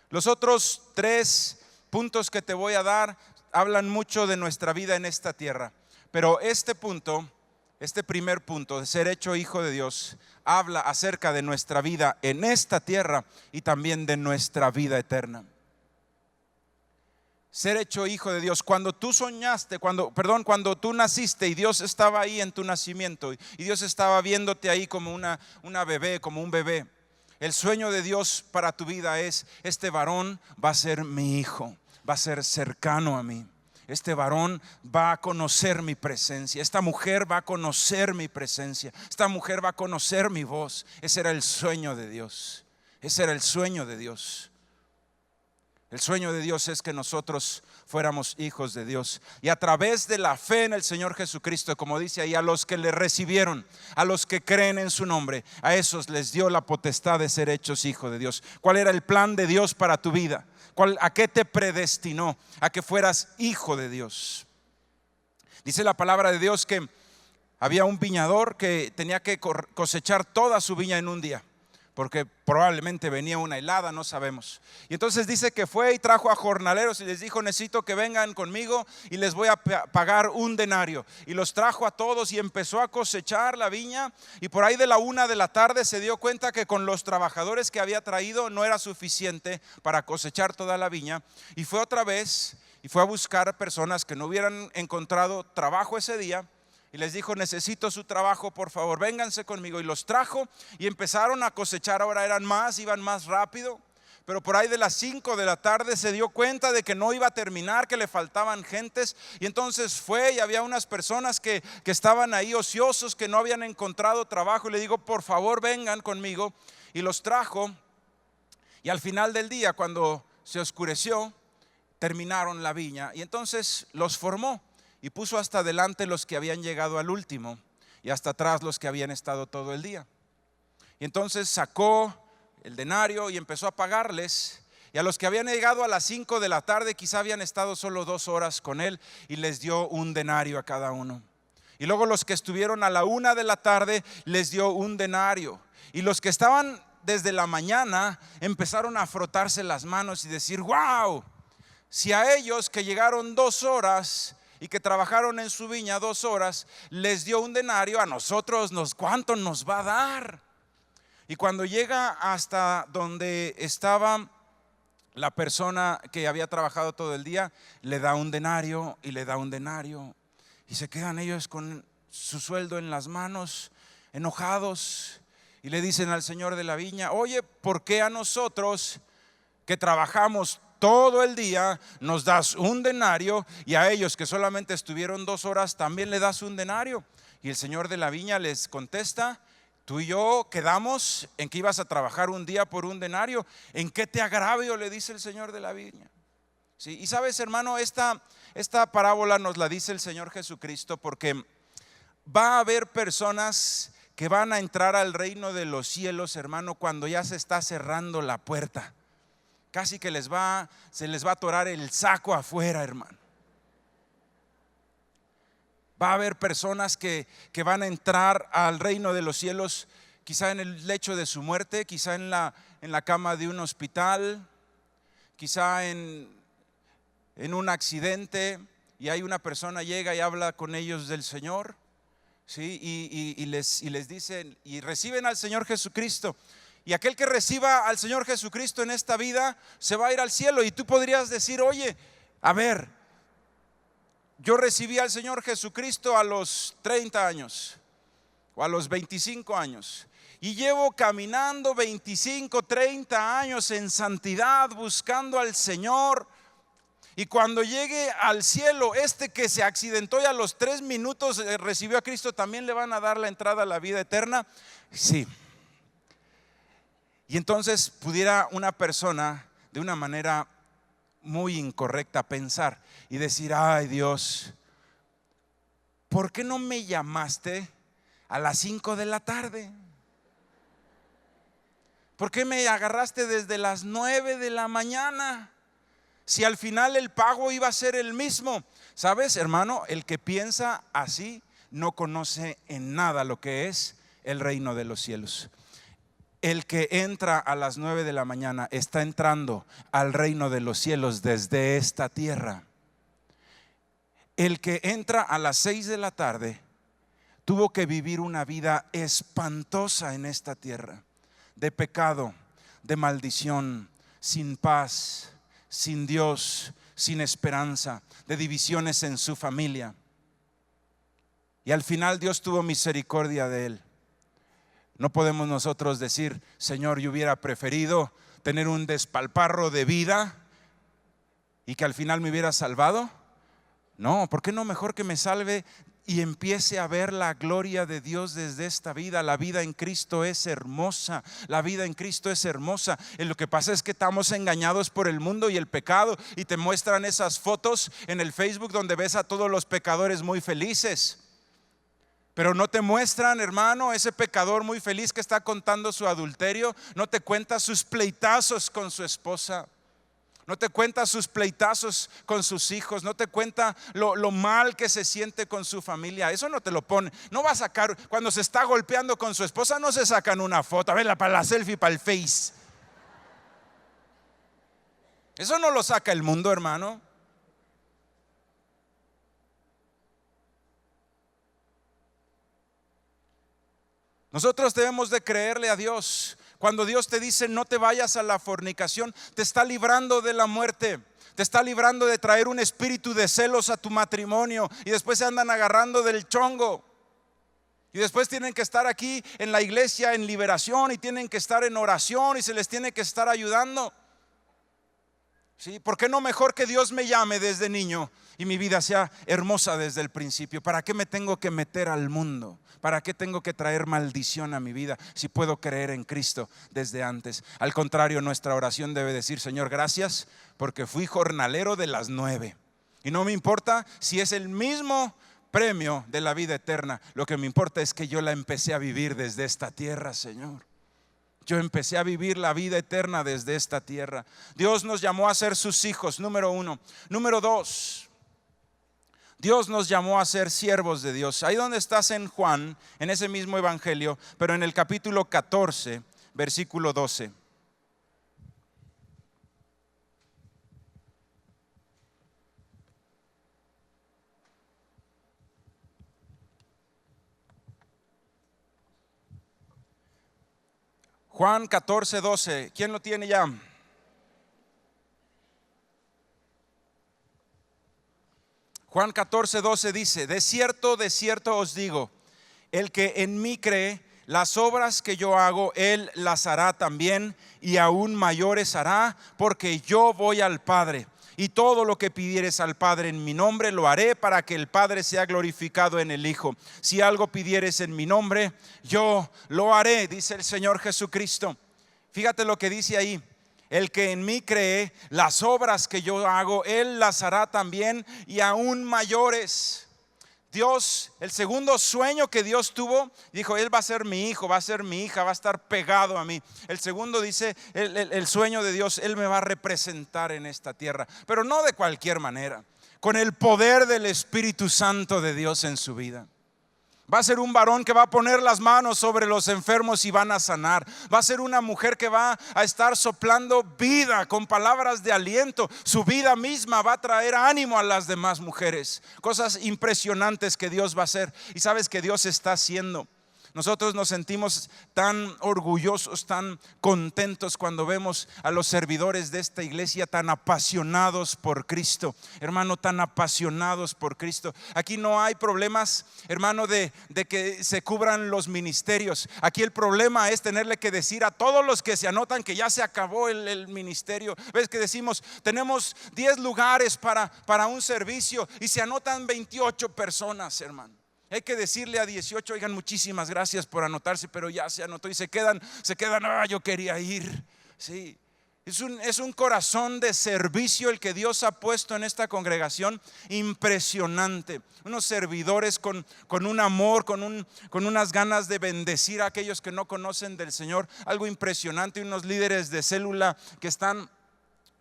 Los otros 3 puntos que te voy a dar hablan mucho de nuestra vida en esta tierra, pero este primer punto de ser hecho hijo de Dios habla acerca de nuestra vida en esta tierra y también de nuestra vida eterna. Ser hecho hijo de Dios. Cuando tú soñaste, cuando tú naciste y Dios estaba ahí en tu nacimiento y Dios estaba viéndote ahí como una bebé, como un bebé, el sueño de Dios para tu vida es: este varón va a ser mi hijo, va a ser cercano a mí. Este varón va a conocer mi presencia, esta mujer va a conocer mi presencia, esta mujer va a conocer mi voz. Ese era el sueño de Dios. Ese era el sueño de Dios. El sueño de Dios es que nosotros fuéramos hijos de Dios. Y a través de la fe en el Señor Jesucristo, como dice ahí, a los que le recibieron, a los que creen en su nombre, a esos les dio la potestad de ser hechos hijos de Dios. ¿Cuál era el plan de Dios para tu vida? ¿A qué te predestinó? A que fueras hijo de Dios. Dice la palabra de Dios que había un viñador que tenía que cosechar toda su viña en un día, porque probablemente venía una helada, no sabemos. Y entonces dice que fue y trajo a jornaleros y les dijo: necesito que vengan conmigo y les voy a pagar un denario. Y los trajo a todos y empezó a cosechar la viña. Y por ahí de la 1 de la tarde se dio cuenta que con los trabajadores que había traído no era suficiente para cosechar toda la viña. Y fue otra vez y fue a buscar personas que no hubieran encontrado trabajo ese día. Y les dijo: necesito su trabajo, por favor, vénganse conmigo. Y los trajo y empezaron a cosechar. Ahora eran más, iban más rápido. Pero por ahí de las 5 de la tarde se dio cuenta de que no iba a terminar, que le faltaban gentes. Y entonces fue y había unas personas que estaban ahí ociosos, que no habían encontrado trabajo. Y le digo: por favor, vengan conmigo. Y los trajo. Y al final del día, cuando se oscureció, terminaron la viña. Y entonces los formó. Y puso hasta adelante los que habían llegado al último y hasta atrás los que habían estado todo el día. Y entonces sacó el denario y empezó a pagarles. Y a los que habían llegado a las 5 de la tarde, quizá habían estado solo 2 horas con él, y les dio un denario a cada uno. Y luego los que estuvieron a la 1 de la tarde les dio un denario. Y los que estaban desde la mañana empezaron a frotarse las manos y decir: wow, si a ellos que llegaron 2 horas y que trabajaron en su viña 2 horas, les dio un denario, a nosotros ¿cuánto nos va a dar? Y cuando llega hasta donde estaba la persona que había trabajado todo el día, le da un denario y le da un denario. Y se quedan ellos con su sueldo en las manos, enojados, y le dicen al señor de la viña: oye, ¿por qué a nosotros que trabajamos todo el día nos das un denario, y a ellos que solamente estuvieron 2 horas también le das un denario? Y el señor de la viña les contesta: tú y yo quedamos en que ibas a trabajar un día por un denario. ¿En qué te agravio?, le dice el señor de la viña. ¿Sí? Y sabes, hermano, esta parábola nos la dice el Señor Jesucristo porque va a haber personas que van a entrar al reino de los cielos, hermano, cuando ya se está cerrando la puerta. Casi que se les va a atorar el saco afuera, hermano. Va a haber personas que van a entrar al reino de los cielos, quizá en el lecho de su muerte, quizá en la cama de un hospital, quizá en un accidente, y hay una persona llega y habla con ellos del Señor, ¿sí? Y les dicen, y reciben al Señor Jesucristo. Y aquel que reciba al Señor Jesucristo en esta vida se va a ir al cielo. Y tú podrías decir: oye, a ver, yo recibí al Señor Jesucristo a los 30 años o a los 25 años y llevo caminando 25, 30 años en santidad buscando al Señor. Y cuando llegue al cielo, este que se accidentó y a los 3 minutos recibió a Cristo, ¿también le van a dar la entrada a la vida eterna? Sí. Y entonces pudiera una persona de una manera muy incorrecta pensar y decir: ay, Dios, ¿por qué no me llamaste a las 5 de la tarde? ¿Por qué me agarraste desde las 9 de la mañana? Si al final el pago iba a ser el mismo. ¿Sabes, hermano? El que piensa así no conoce en nada lo que es el reino de los cielos. El que entra a las 9 de la mañana está entrando al reino de los cielos desde esta tierra. El que entra a las 6 de la tarde tuvo que vivir una vida espantosa en esta tierra, de pecado, de maldición, sin paz, sin Dios, sin esperanza, de divisiones en su familia. Y al final Dios tuvo misericordia de él. No podemos nosotros decir: Señor, yo hubiera preferido tener un despalparro de vida y que al final me hubiera salvado. No, ¿por qué no mejor que me salve y empiece a ver la gloria de Dios desde esta vida? La vida en Cristo es hermosa. La vida en Cristo es hermosa. Y lo que pasa es que estamos engañados por el mundo y el pecado, y te muestran esas fotos en el Facebook donde ves a todos los pecadores muy felices. Pero no te muestran, hermano, ese pecador muy feliz que está contando su adulterio. No te cuenta sus pleitazos con su esposa. No te cuenta sus pleitazos con sus hijos. No te cuenta lo mal que se siente con su familia. Eso no te lo pone. No va a sacar, cuando se está golpeando con su esposa, no se sacan una foto. A ver, para la selfie, para el Face. Eso no lo saca el mundo, hermano. Nosotros debemos de creerle a Dios. Cuando Dios te dice: no te vayas a la fornicación, te está librando de la muerte. Te está librando de traer un espíritu de celos a tu matrimonio, y después se andan agarrando del chongo. Y después tienen que estar aquí en la iglesia en liberación, y tienen que estar en oración, y se les tiene que estar ayudando. ¿Sí? ¿Por qué no mejor que Dios me llame desde niño y mi vida sea hermosa desde el principio? ¿Para qué me tengo que meter al mundo? ¿Para qué tengo que traer maldición a mi vida si puedo creer en Cristo desde antes? Al contrario, nuestra oración debe decir: Señor, gracias porque fui jornalero de las 9. Y no me importa si es el mismo premio de la vida eterna. Lo que me importa es que yo la empecé a vivir desde esta tierra, Señor. Yo empecé a vivir la vida eterna desde esta tierra. Dios nos llamó a ser sus hijos, número 1. Número 2, Dios nos llamó a ser siervos de Dios. Ahí donde estás en Juan, en ese mismo evangelio, pero en el capítulo 14, versículo 12. Juan 14, 12. ¿Quién lo tiene ya? Juan 14, 12 dice: de cierto os digo, el que en mí cree, las obras que yo hago, él las hará también, y aún mayores hará, porque yo voy al Padre. Y todo lo que pidieres al Padre en mi nombre lo haré, para que el Padre sea glorificado en el Hijo. Si algo pidieres en mi nombre, yo lo haré, dice el Señor Jesucristo. Fíjate lo que dice ahí: el que en mí cree, las obras que yo hago, él las hará también, y aún mayores. Dios, el segundo sueño que Dios tuvo, dijo: él va a ser mi hijo, va a ser mi hija, va a estar pegado a mí. El segundo dice, el sueño de Dios: él me va a representar en esta tierra, pero no de cualquier manera, con el poder del Espíritu Santo de Dios en su vida. Va a ser un varón que va a poner las manos sobre los enfermos y van a sanar. Va a ser una mujer que va a estar soplando vida con palabras de aliento. Su vida misma va a traer ánimo a las demás mujeres. Cosas impresionantes que Dios va a hacer. Y sabes que Dios está haciendo. Nosotros nos sentimos tan orgullosos, tan contentos cuando vemos a los servidores de esta iglesia tan apasionados por Cristo. Hermano, tan apasionados por Cristo. Aquí no hay problemas, hermano, de que se cubran los ministerios. Aquí el problema es tenerle que decir a todos los que se anotan que ya se acabó el ministerio. Ves que decimos, tenemos 10 lugares para un servicio y se anotan 28 personas, hermano. Hay que decirle a 18, oigan, muchísimas gracias por anotarse, pero ya se anotó, y se quedan, yo quería ir. Sí, es un corazón de servicio el que Dios ha puesto en esta congregación, impresionante. Unos servidores con un amor, con unas ganas de bendecir a aquellos que no conocen del Señor, algo impresionante. Unos líderes de célula que están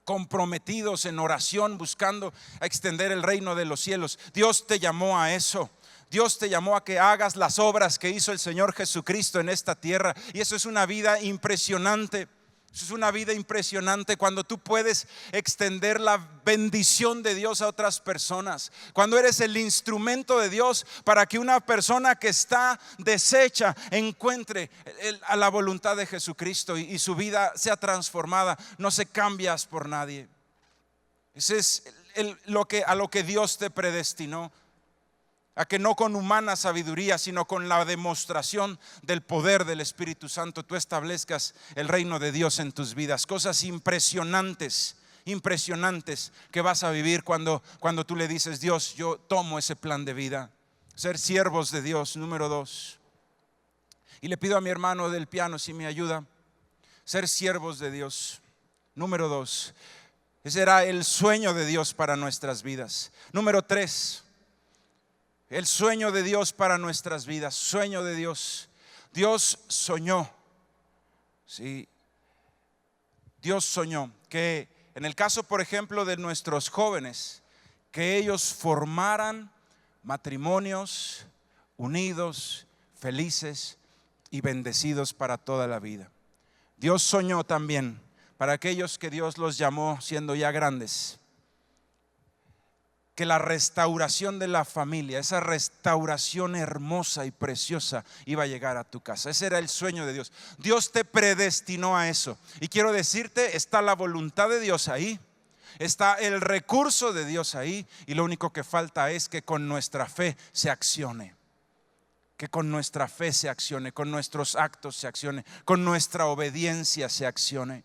comprometidos en oración, buscando extender el reino de los cielos. Dios te llamó a eso. Dios te llamó a que hagas las obras que hizo el Señor Jesucristo en esta tierra. Y eso es una vida impresionante. Eso es una vida impresionante cuando tú puedes extender la bendición de Dios a otras personas. Cuando eres el instrumento de Dios para que una persona que está deshecha encuentre a la voluntad de Jesucristo y su vida sea transformada. No se cambias por nadie. Ese es a lo que Dios te predestinó. A que no con humana sabiduría, sino con la demostración del poder del Espíritu Santo tú establezcas el reino de Dios en tus vidas. Cosas impresionantes que vas a vivir cuando tú le dices, Dios, yo tomo ese plan de vida. Ser siervos de Dios, número 2. Y le pido a mi hermano del piano si me ayuda. Ser siervos de Dios, número 2. Ese era el sueño de Dios para nuestras vidas. Número 3. El sueño de Dios para nuestras vidas. Sueño de Dios. Dios soñó. Sí. Dios soñó que en el caso, por ejemplo, de nuestros jóvenes, que ellos formaran matrimonios unidos, felices y bendecidos para toda la vida. Dios soñó también para aquellos que Dios los llamó siendo ya grandes, que la restauración de la familia, esa restauración hermosa y preciosa iba a llegar a tu casa. Ese era el sueño de Dios. Dios te predestinó a eso. Y quiero decirte, está la voluntad de Dios ahí, está el recurso de Dios ahí, y lo único que falta es que con nuestra fe se accione. Que con nuestra fe se accione, con nuestros actos se accione, con nuestra obediencia se accione.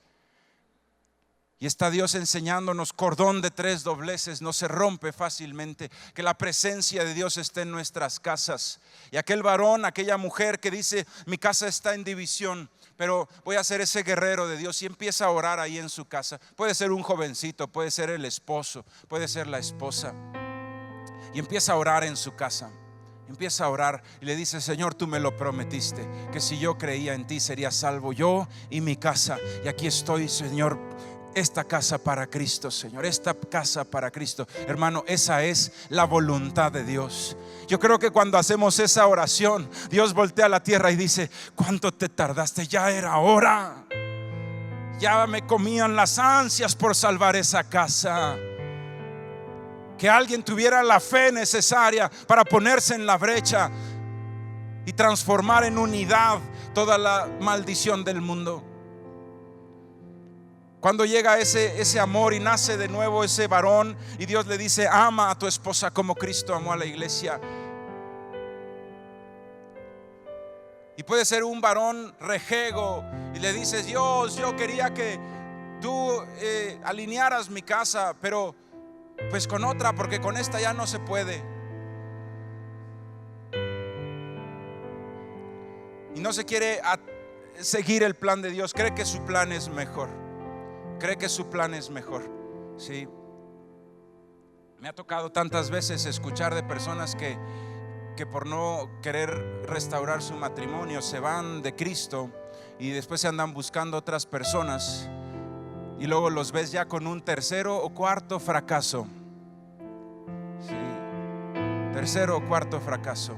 Y está Dios enseñándonos, cordón de 3 dobleces no se rompe fácilmente, que la presencia de Dios esté en nuestras casas. Y aquel varón, aquella mujer que dice, mi casa está en división, pero voy a ser ese guerrero de Dios, y empieza a orar ahí en su casa. Puede ser un jovencito, puede ser el esposo, puede ser la esposa, y empieza a orar en su casa. Empieza a orar y le dice, Señor, tú me lo prometiste, que si yo creía en ti sería salvo yo y mi casa. Y aquí estoy, Señor. Esta casa para Cristo, Señor, esta casa para Cristo. Hermano, esa es la voluntad de Dios. Yo creo que cuando hacemos esa oración, Dios voltea a la tierra y dice, ¿cuánto te tardaste? Ya era hora. Ya me comían las ansias por salvar esa casa. Que alguien tuviera la fe necesaria para ponerse en la brecha y transformar en unidad toda la maldición del mundo. Cuando llega ese amor y nace de nuevo ese varón, y Dios le dice, ama a tu esposa como Cristo amó a la iglesia. Y puede ser un varón rejego y le dices, Dios, yo quería que tú alinearas mi casa, pero pues con otra, porque con esta ya no se puede. Y no se quiere seguir el plan de Dios, cree que su plan es mejor. Cree que su plan es mejor. Sí. Me ha tocado tantas veces escuchar de personas que por no querer restaurar su matrimonio se van de Cristo y después se andan buscando otras personas, y luego los ves ya con un tercero o cuarto fracaso. Sí. Tercero o cuarto fracaso.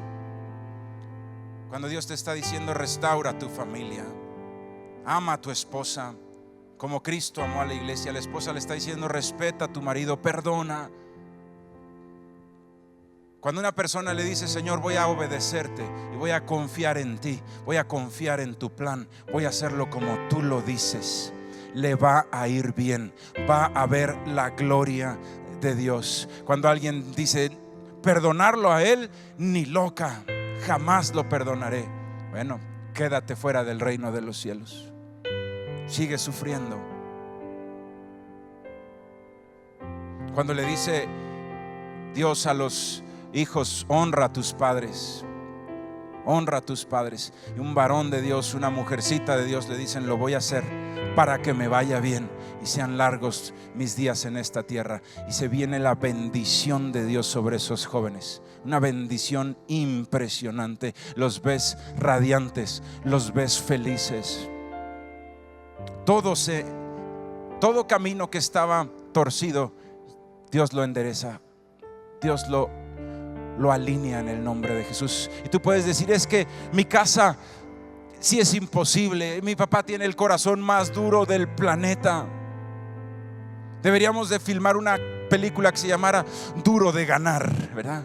Cuando Dios te está diciendo, restaura tu familia, ama a tu esposa como Cristo amó a la iglesia. La esposa le está diciendo, respeta a tu marido, perdona. Cuando una persona le dice: Señor, voy a obedecerte y voy a confiar en ti, voy a confiar en tu plan, voy a hacerlo como tú lo dices, le va a ir bien, va a ver la gloria de Dios. Cuando alguien dice: perdonarlo a él, ni loca, jamás lo perdonaré. Bueno, quédate fuera del reino de los cielos. Sigue sufriendo. Cuando le dice Dios a los hijos: honra a tus padres, honra a tus padres, y un varón de Dios, una mujercita de Dios le dicen: lo voy a hacer para que me vaya bien y sean largos mis días en esta tierra. Y se viene la bendición de Dios sobre esos jóvenes, una bendición impresionante. Los ves radiantes, los ves felices. Todo camino que estaba torcido, Dios lo endereza, Dios lo alinea en el nombre de Jesús. Y tú puedes decir: es que mi casa sí es imposible, mi papá tiene el corazón más duro del planeta. Deberíamos de filmar una película que se llamara Duro de Ganar, ¿verdad?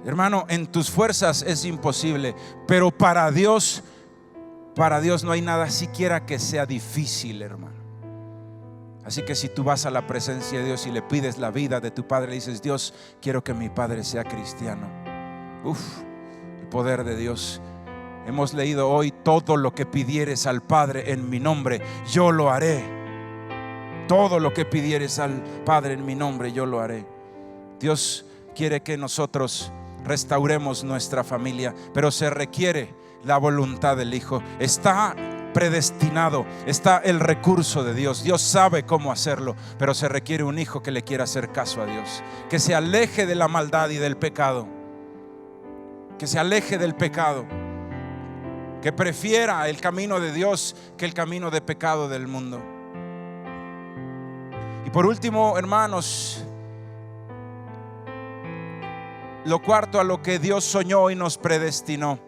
Hermano, en tus fuerzas es imposible, pero para Dios no hay nada siquiera que sea difícil, hermano. Así que si tú vas a la presencia de Dios y le pides la vida de tu padre, le dices: Dios, quiero que mi padre sea cristiano. El poder de Dios. Hemos leído hoy: todo lo que pidieres al Padre en mi nombre, yo lo haré. Todo lo que pidieres al Padre en mi nombre, yo lo haré. Dios quiere que nosotros restauremos nuestra familia, pero se requiere la voluntad del Hijo. Está predestinado, está el recurso de Dios. Dios sabe cómo hacerlo, pero se requiere un hijo que le quiera hacer caso a Dios, que se aleje de la maldad y del pecado, que se aleje del pecado, que prefiera el camino de Dios que el camino de pecado del mundo. Y por último, hermanos, lo cuarto a lo que Dios soñó y nos predestinó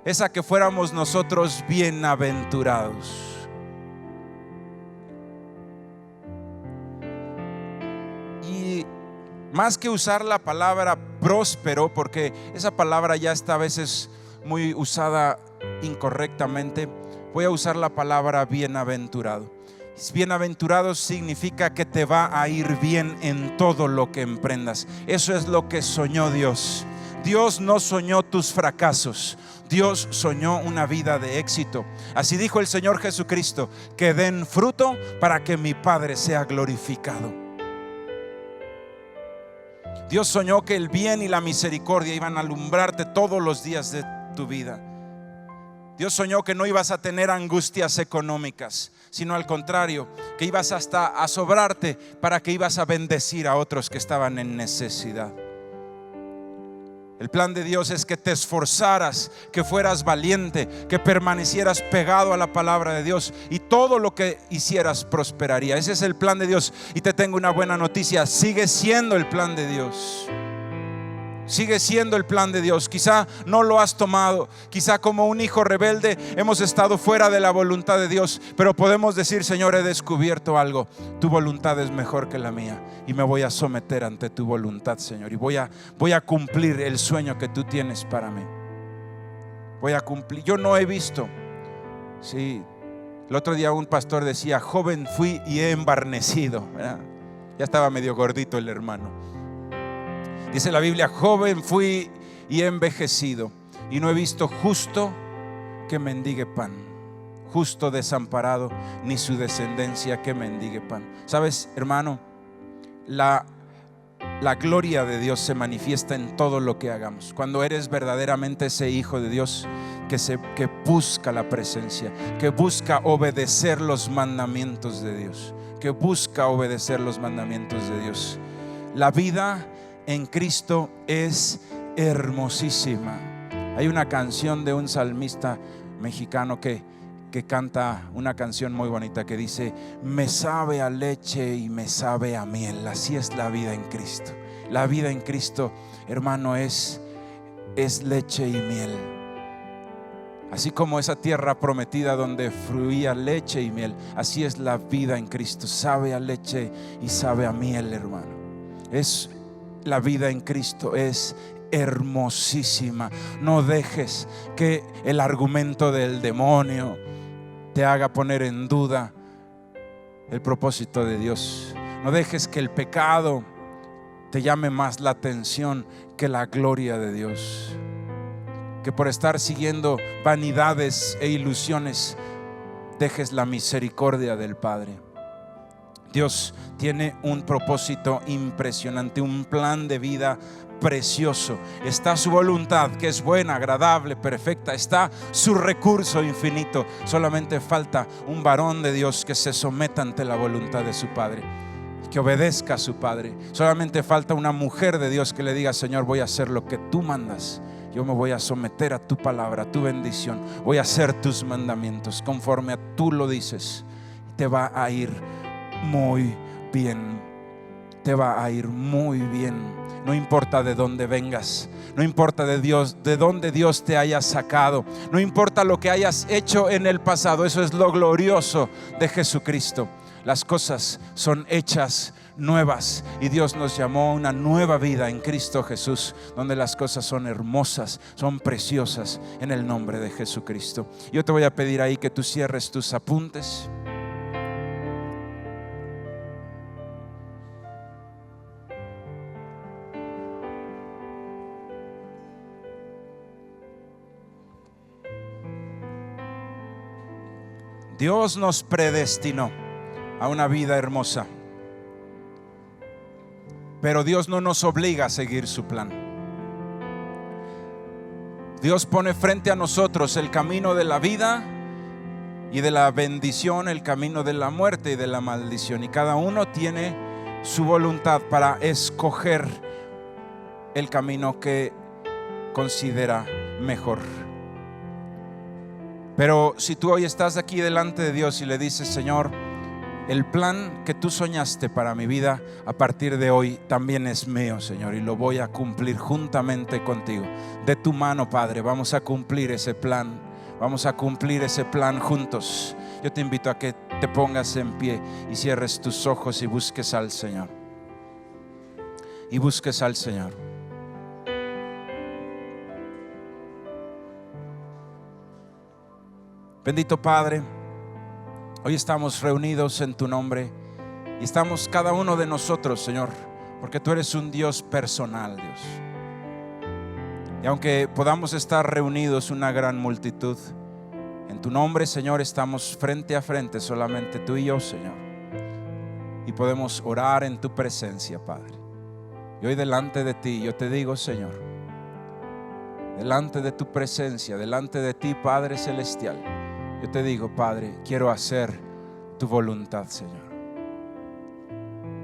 es a que fuéramos nosotros bienaventurados. Y más que usar la palabra próspero, porque esa palabra ya está a veces muy usada incorrectamente, voy a usar la palabra bienaventurado. Bienaventurado significa que te va a ir bien en todo lo que emprendas. Eso es lo que soñó Dios. Dios no soñó tus fracasos, Dios soñó una vida de éxito. Así dijo el Señor Jesucristo: que den fruto para que mi Padre sea glorificado. Dios soñó que el bien y la misericordia iban a alumbrarte todos los días de tu vida. Dios soñó que no ibas a tener angustias económicas, sino al contrario, que ibas hasta a sobrarte para que ibas a bendecir a otros que estaban en necesidad. El plan de Dios es que te esforzaras, que fueras valiente, que permanecieras pegado a la palabra de Dios y todo lo que hicieras prosperaría. Ese es el plan de Dios. Y te tengo una buena noticia: sigue siendo el plan de Dios. Sigue siendo el plan de Dios. Quizá no lo has tomado, quizá como un hijo rebelde hemos estado fuera de la voluntad de Dios, pero podemos decir: Señor, he descubierto algo, tu voluntad es mejor que la mía y me voy a someter ante tu voluntad, Señor, y voy a cumplir el sueño que tú tienes para mí. Voy a cumplir. Yo no he visto, sí, el otro día un pastor decía: joven fui y he embarnecido, ¿verdad? Ya estaba medio gordito el hermano. Dice la Biblia: joven fui y he envejecido y no he visto justo que mendigue pan, justo desamparado, ni su descendencia que mendigue pan. ¿Sabes, hermano? La gloria de Dios se manifiesta en todo lo que hagamos. Cuando eres verdaderamente ese hijo de Dios que busca la presencia, que busca obedecer los mandamientos de Dios, que busca obedecer los mandamientos de Dios. La vida en Cristo es hermosísima. Hay una canción de un salmista mexicano que canta una canción muy bonita que dice: me sabe a leche y me sabe a miel. Así es la vida en Cristo. La vida en Cristo, hermano, es leche y miel. Así como esa tierra prometida donde fluía leche y miel, así es la vida en Cristo. Sabe a leche y sabe a miel, hermano. Es la vida en Cristo, es hermosísima. No dejes que el argumento del demonio te haga poner en duda el propósito de Dios. No dejes que el pecado te llame más la atención que la gloria de Dios. Que por estar siguiendo vanidades e ilusiones dejes la misericordia del Padre. Dios tiene un propósito impresionante, un plan de vida precioso. Está su voluntad, que es buena, agradable, perfecta. Está su recurso infinito. Solamente falta un varón de Dios que se someta ante la voluntad de su Padre, que obedezca a su Padre. Solamente falta una mujer de Dios que le diga: Señor, voy a hacer lo que tú mandas. Yo me voy a someter a tu palabra, a tu bendición. Voy a hacer tus mandamientos conforme a tú lo dices. Te va a ir muy bien. Te va a ir muy bien. No importa de dónde vengas, no importa de dónde Dios te haya sacado, no importa lo que hayas hecho en el pasado. Eso es lo glorioso de Jesucristo. Las cosas son hechas nuevas y Dios nos llamó a una nueva vida en Cristo Jesús, donde las cosas son hermosas, son preciosas, en el nombre de Jesucristo. Yo te voy a pedir ahí que tú cierres tus apuntes. Dios nos predestinó a una vida hermosa, pero Dios no nos obliga a seguir su plan. Dios pone frente a nosotros el camino de la vida y de la bendición, el camino de la muerte y de la maldición, y cada uno tiene su voluntad para escoger el camino que considera mejor. Pero si tú hoy estás aquí delante de Dios y le dices: Señor, el plan que tú soñaste para mi vida a partir de hoy también es mío, Señor, y lo voy a cumplir juntamente contigo. De tu mano, Padre, vamos a cumplir ese plan. Vamos a cumplir ese plan juntos. Yo te invito a que te pongas en pie y cierres tus ojos y busques al Señor. Y busques al Señor. Bendito Padre, hoy estamos reunidos en tu nombre y estamos cada uno de nosotros, Señor, porque tú eres un Dios personal, Dios. Y aunque podamos estar reunidos una gran multitud, en tu nombre, Señor, estamos frente a frente, solamente tú y yo, Señor, y podemos orar en tu presencia, Padre. Y hoy delante de ti yo te digo, Señor, delante de tu presencia, delante de ti, Padre Celestial, yo te digo: Padre, quiero hacer tu voluntad, Señor.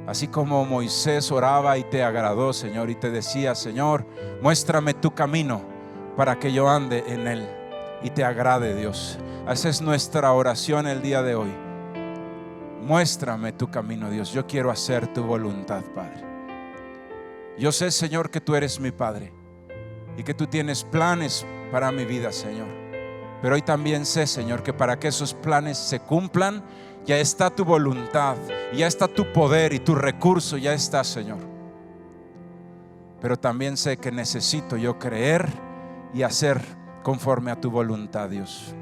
Así como Moisés oraba y te agradó, Señor, y te decía: Señor, muéstrame tu camino para que yo ande en él y te agrade, Dios. Esa es nuestra oración el día de hoy. Muéstrame tu camino, Dios. Yo quiero hacer tu voluntad, Padre. Yo sé, Señor, que tú eres mi Padre y que tú tienes planes para mi vida, Señor. Pero hoy también sé, Señor, que para que esos planes se cumplan, ya está tu voluntad, ya está tu poder y tu recurso, ya está, Señor. Pero también sé que necesito yo creer y hacer conforme a tu voluntad, Dios.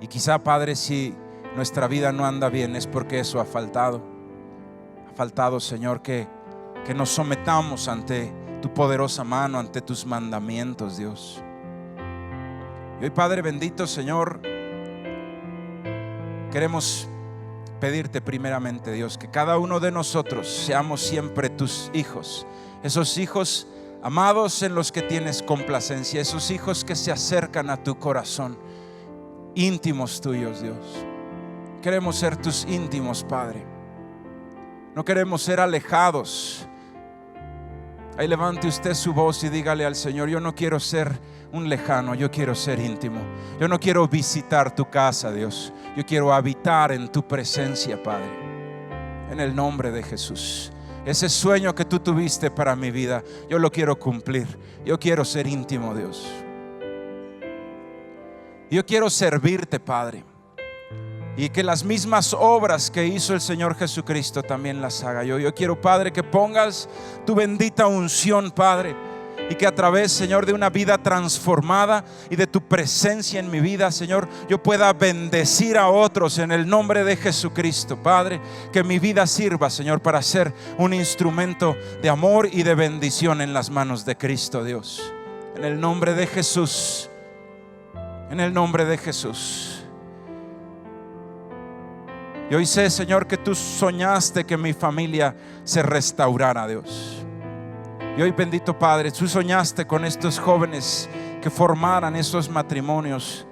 Y quizá, Padre, si nuestra vida no anda bien, es porque eso ha faltado. Ha faltado, Señor, que nos sometamos ante tu poderosa mano, ante tus mandamientos, Dios. Y hoy, Padre bendito, Señor, queremos pedirte primeramente, Dios, que cada uno de nosotros seamos siempre tus hijos, esos hijos amados en los que tienes complacencia, esos hijos que se acercan a tu corazón, íntimos tuyos, Dios. Queremos ser tus íntimos, Padre. No queremos ser alejados. Ahí levante usted su voz y dígale al Señor: yo no quiero ser un lejano, yo quiero ser íntimo. Yo no quiero visitar tu casa, Dios. Yo quiero habitar en tu presencia, Padre. En el nombre de Jesús. Ese sueño que tú tuviste para mi vida, yo lo quiero cumplir. Yo quiero ser íntimo, Dios. Yo quiero servirte, Padre, y que las mismas obras que hizo el Señor Jesucristo también las haga yo. Yo quiero, Padre, que pongas tu bendita unción, Padre, y que a través, Señor, de una vida transformada y de tu presencia en mi vida, Señor, yo pueda bendecir a otros en el nombre de Jesucristo, Padre. Que mi vida sirva, Señor, para ser un instrumento de amor y de bendición en las manos de Cristo, Dios. En el nombre de Jesús. En el nombre de Jesús. Y hoy sé, Señor, que tú soñaste que mi familia se restaurara, Dios. Y hoy, bendito Padre, tú soñaste con estos jóvenes que formaran esos matrimonios,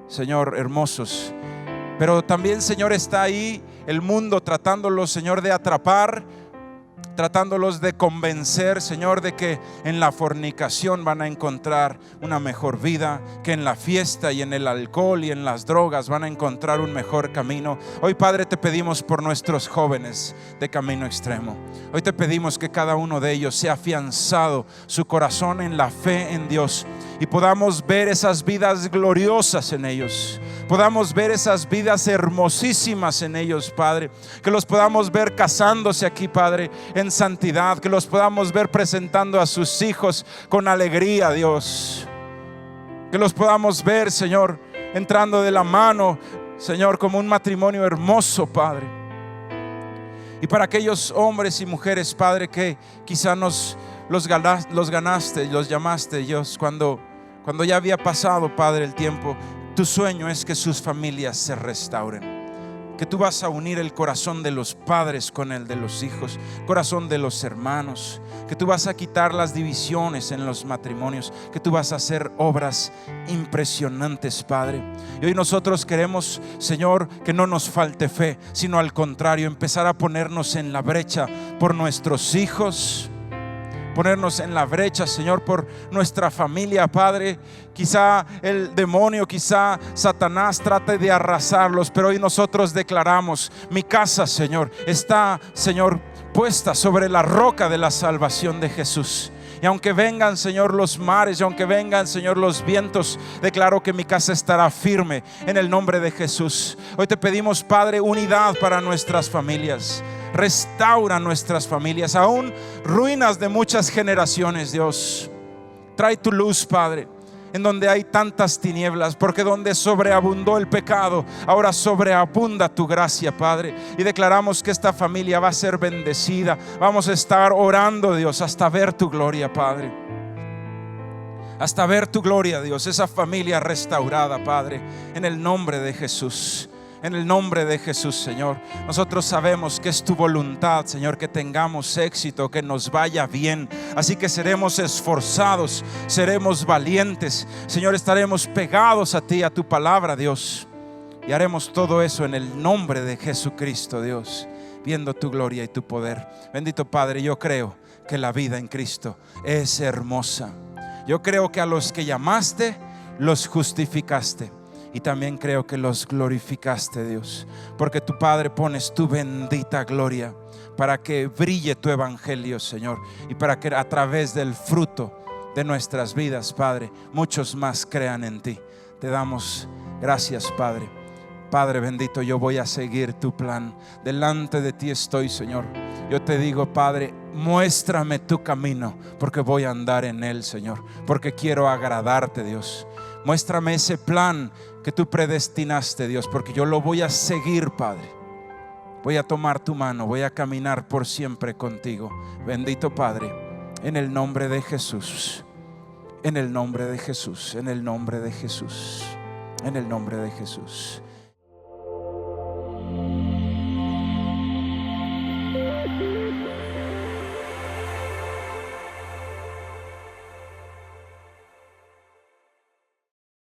Señor, hermosos. Pero también, Señor, está ahí el mundo tratándolos, Señor, de atrapar, tratándolos de convencer, Señor, de que en la fornicación van a encontrar una mejor vida, que en la fiesta y en el alcohol y en las drogas van a encontrar un mejor camino. Hoy, Padre, te pedimos por nuestros jóvenes de Camino Extremo. Hoy te pedimos que cada uno de ellos sea afianzado su corazón en la fe en Dios y podamos ver esas vidas gloriosas en ellos. Podamos ver esas vidas hermosísimas en ellos, Padre. Que los podamos ver casándose aquí, Padre, en santidad. Que los podamos ver presentando a sus hijos con alegría, Dios. Que los podamos ver, Señor, entrando de la mano, Señor, como un matrimonio hermoso, Padre. Y para aquellos hombres y mujeres, Padre, que quizá los ganaste, los llamaste, Dios, cuando ya había pasado, Padre, el tiempo. Tu sueño es que sus familias se restauren. Que tú vas a unir el corazón de los padres con el de los hijos, corazón de los hermanos. Que tú vas a quitar las divisiones en los matrimonios. Que tú vas a hacer obras impresionantes, Padre. Y hoy nosotros queremos, Señor, que no nos falte fe, sino al contrario, empezar a ponernos en la brecha por nuestros hijos. Ponernos en la brecha, Señor, por nuestra familia, Padre. Quizá el demonio, quizá Satanás trate de arrasarlos, pero hoy nosotros declaramos: mi casa, Señor, está, Señor, puesta sobre la roca de la salvación de Jesús. Y aunque vengan, Señor, los mares, y aunque vengan, Señor, los vientos, declaro que mi casa estará firme en el nombre de Jesús. Hoy te pedimos, Padre, unidad para nuestras familias. Restaura nuestras familias, aún ruinas de muchas generaciones, Dios. Trae tu luz, Padre, en donde hay tantas tinieblas, porque donde sobreabundó el pecado, ahora sobreabunda tu gracia, Padre. Y declaramos que esta familia va a ser bendecida. Vamos a estar orando, Dios, hasta ver tu gloria, Padre. Hasta ver tu gloria, Dios. Esa familia restaurada, Padre, en el nombre de Jesús. En el nombre de Jesús, Señor. Nosotros sabemos que es tu voluntad, Señor, que tengamos éxito, que nos vaya bien. Así que seremos esforzados, seremos valientes, Señor, estaremos pegados a ti, a tu palabra, Dios. Y haremos todo eso en el nombre de Jesucristo, Dios, viendo tu gloria y tu poder. Bendito Padre, yo creo que la vida en Cristo es hermosa. Yo creo que a los que llamaste, los justificaste. Y también creo que los glorificaste, Dios, porque tu Padre pones tu bendita gloria para que brille tu evangelio, Señor, y para que a través del fruto de nuestras vidas, Padre, muchos más crean en ti. Te damos gracias, Padre. Padre bendito, yo voy a seguir tu plan. Delante de ti estoy, Señor. Yo te digo, Padre, muéstrame tu camino, porque voy a andar en él, Señor, porque quiero agradarte, Dios. Muéstrame ese plan que tú predestinaste, Dios, porque yo lo voy a seguir, Padre. Voy a tomar tu mano, voy a caminar por siempre contigo. Bendito Padre, en el nombre de Jesús. En el nombre de Jesús. En el nombre de Jesús. En el nombre de Jesús.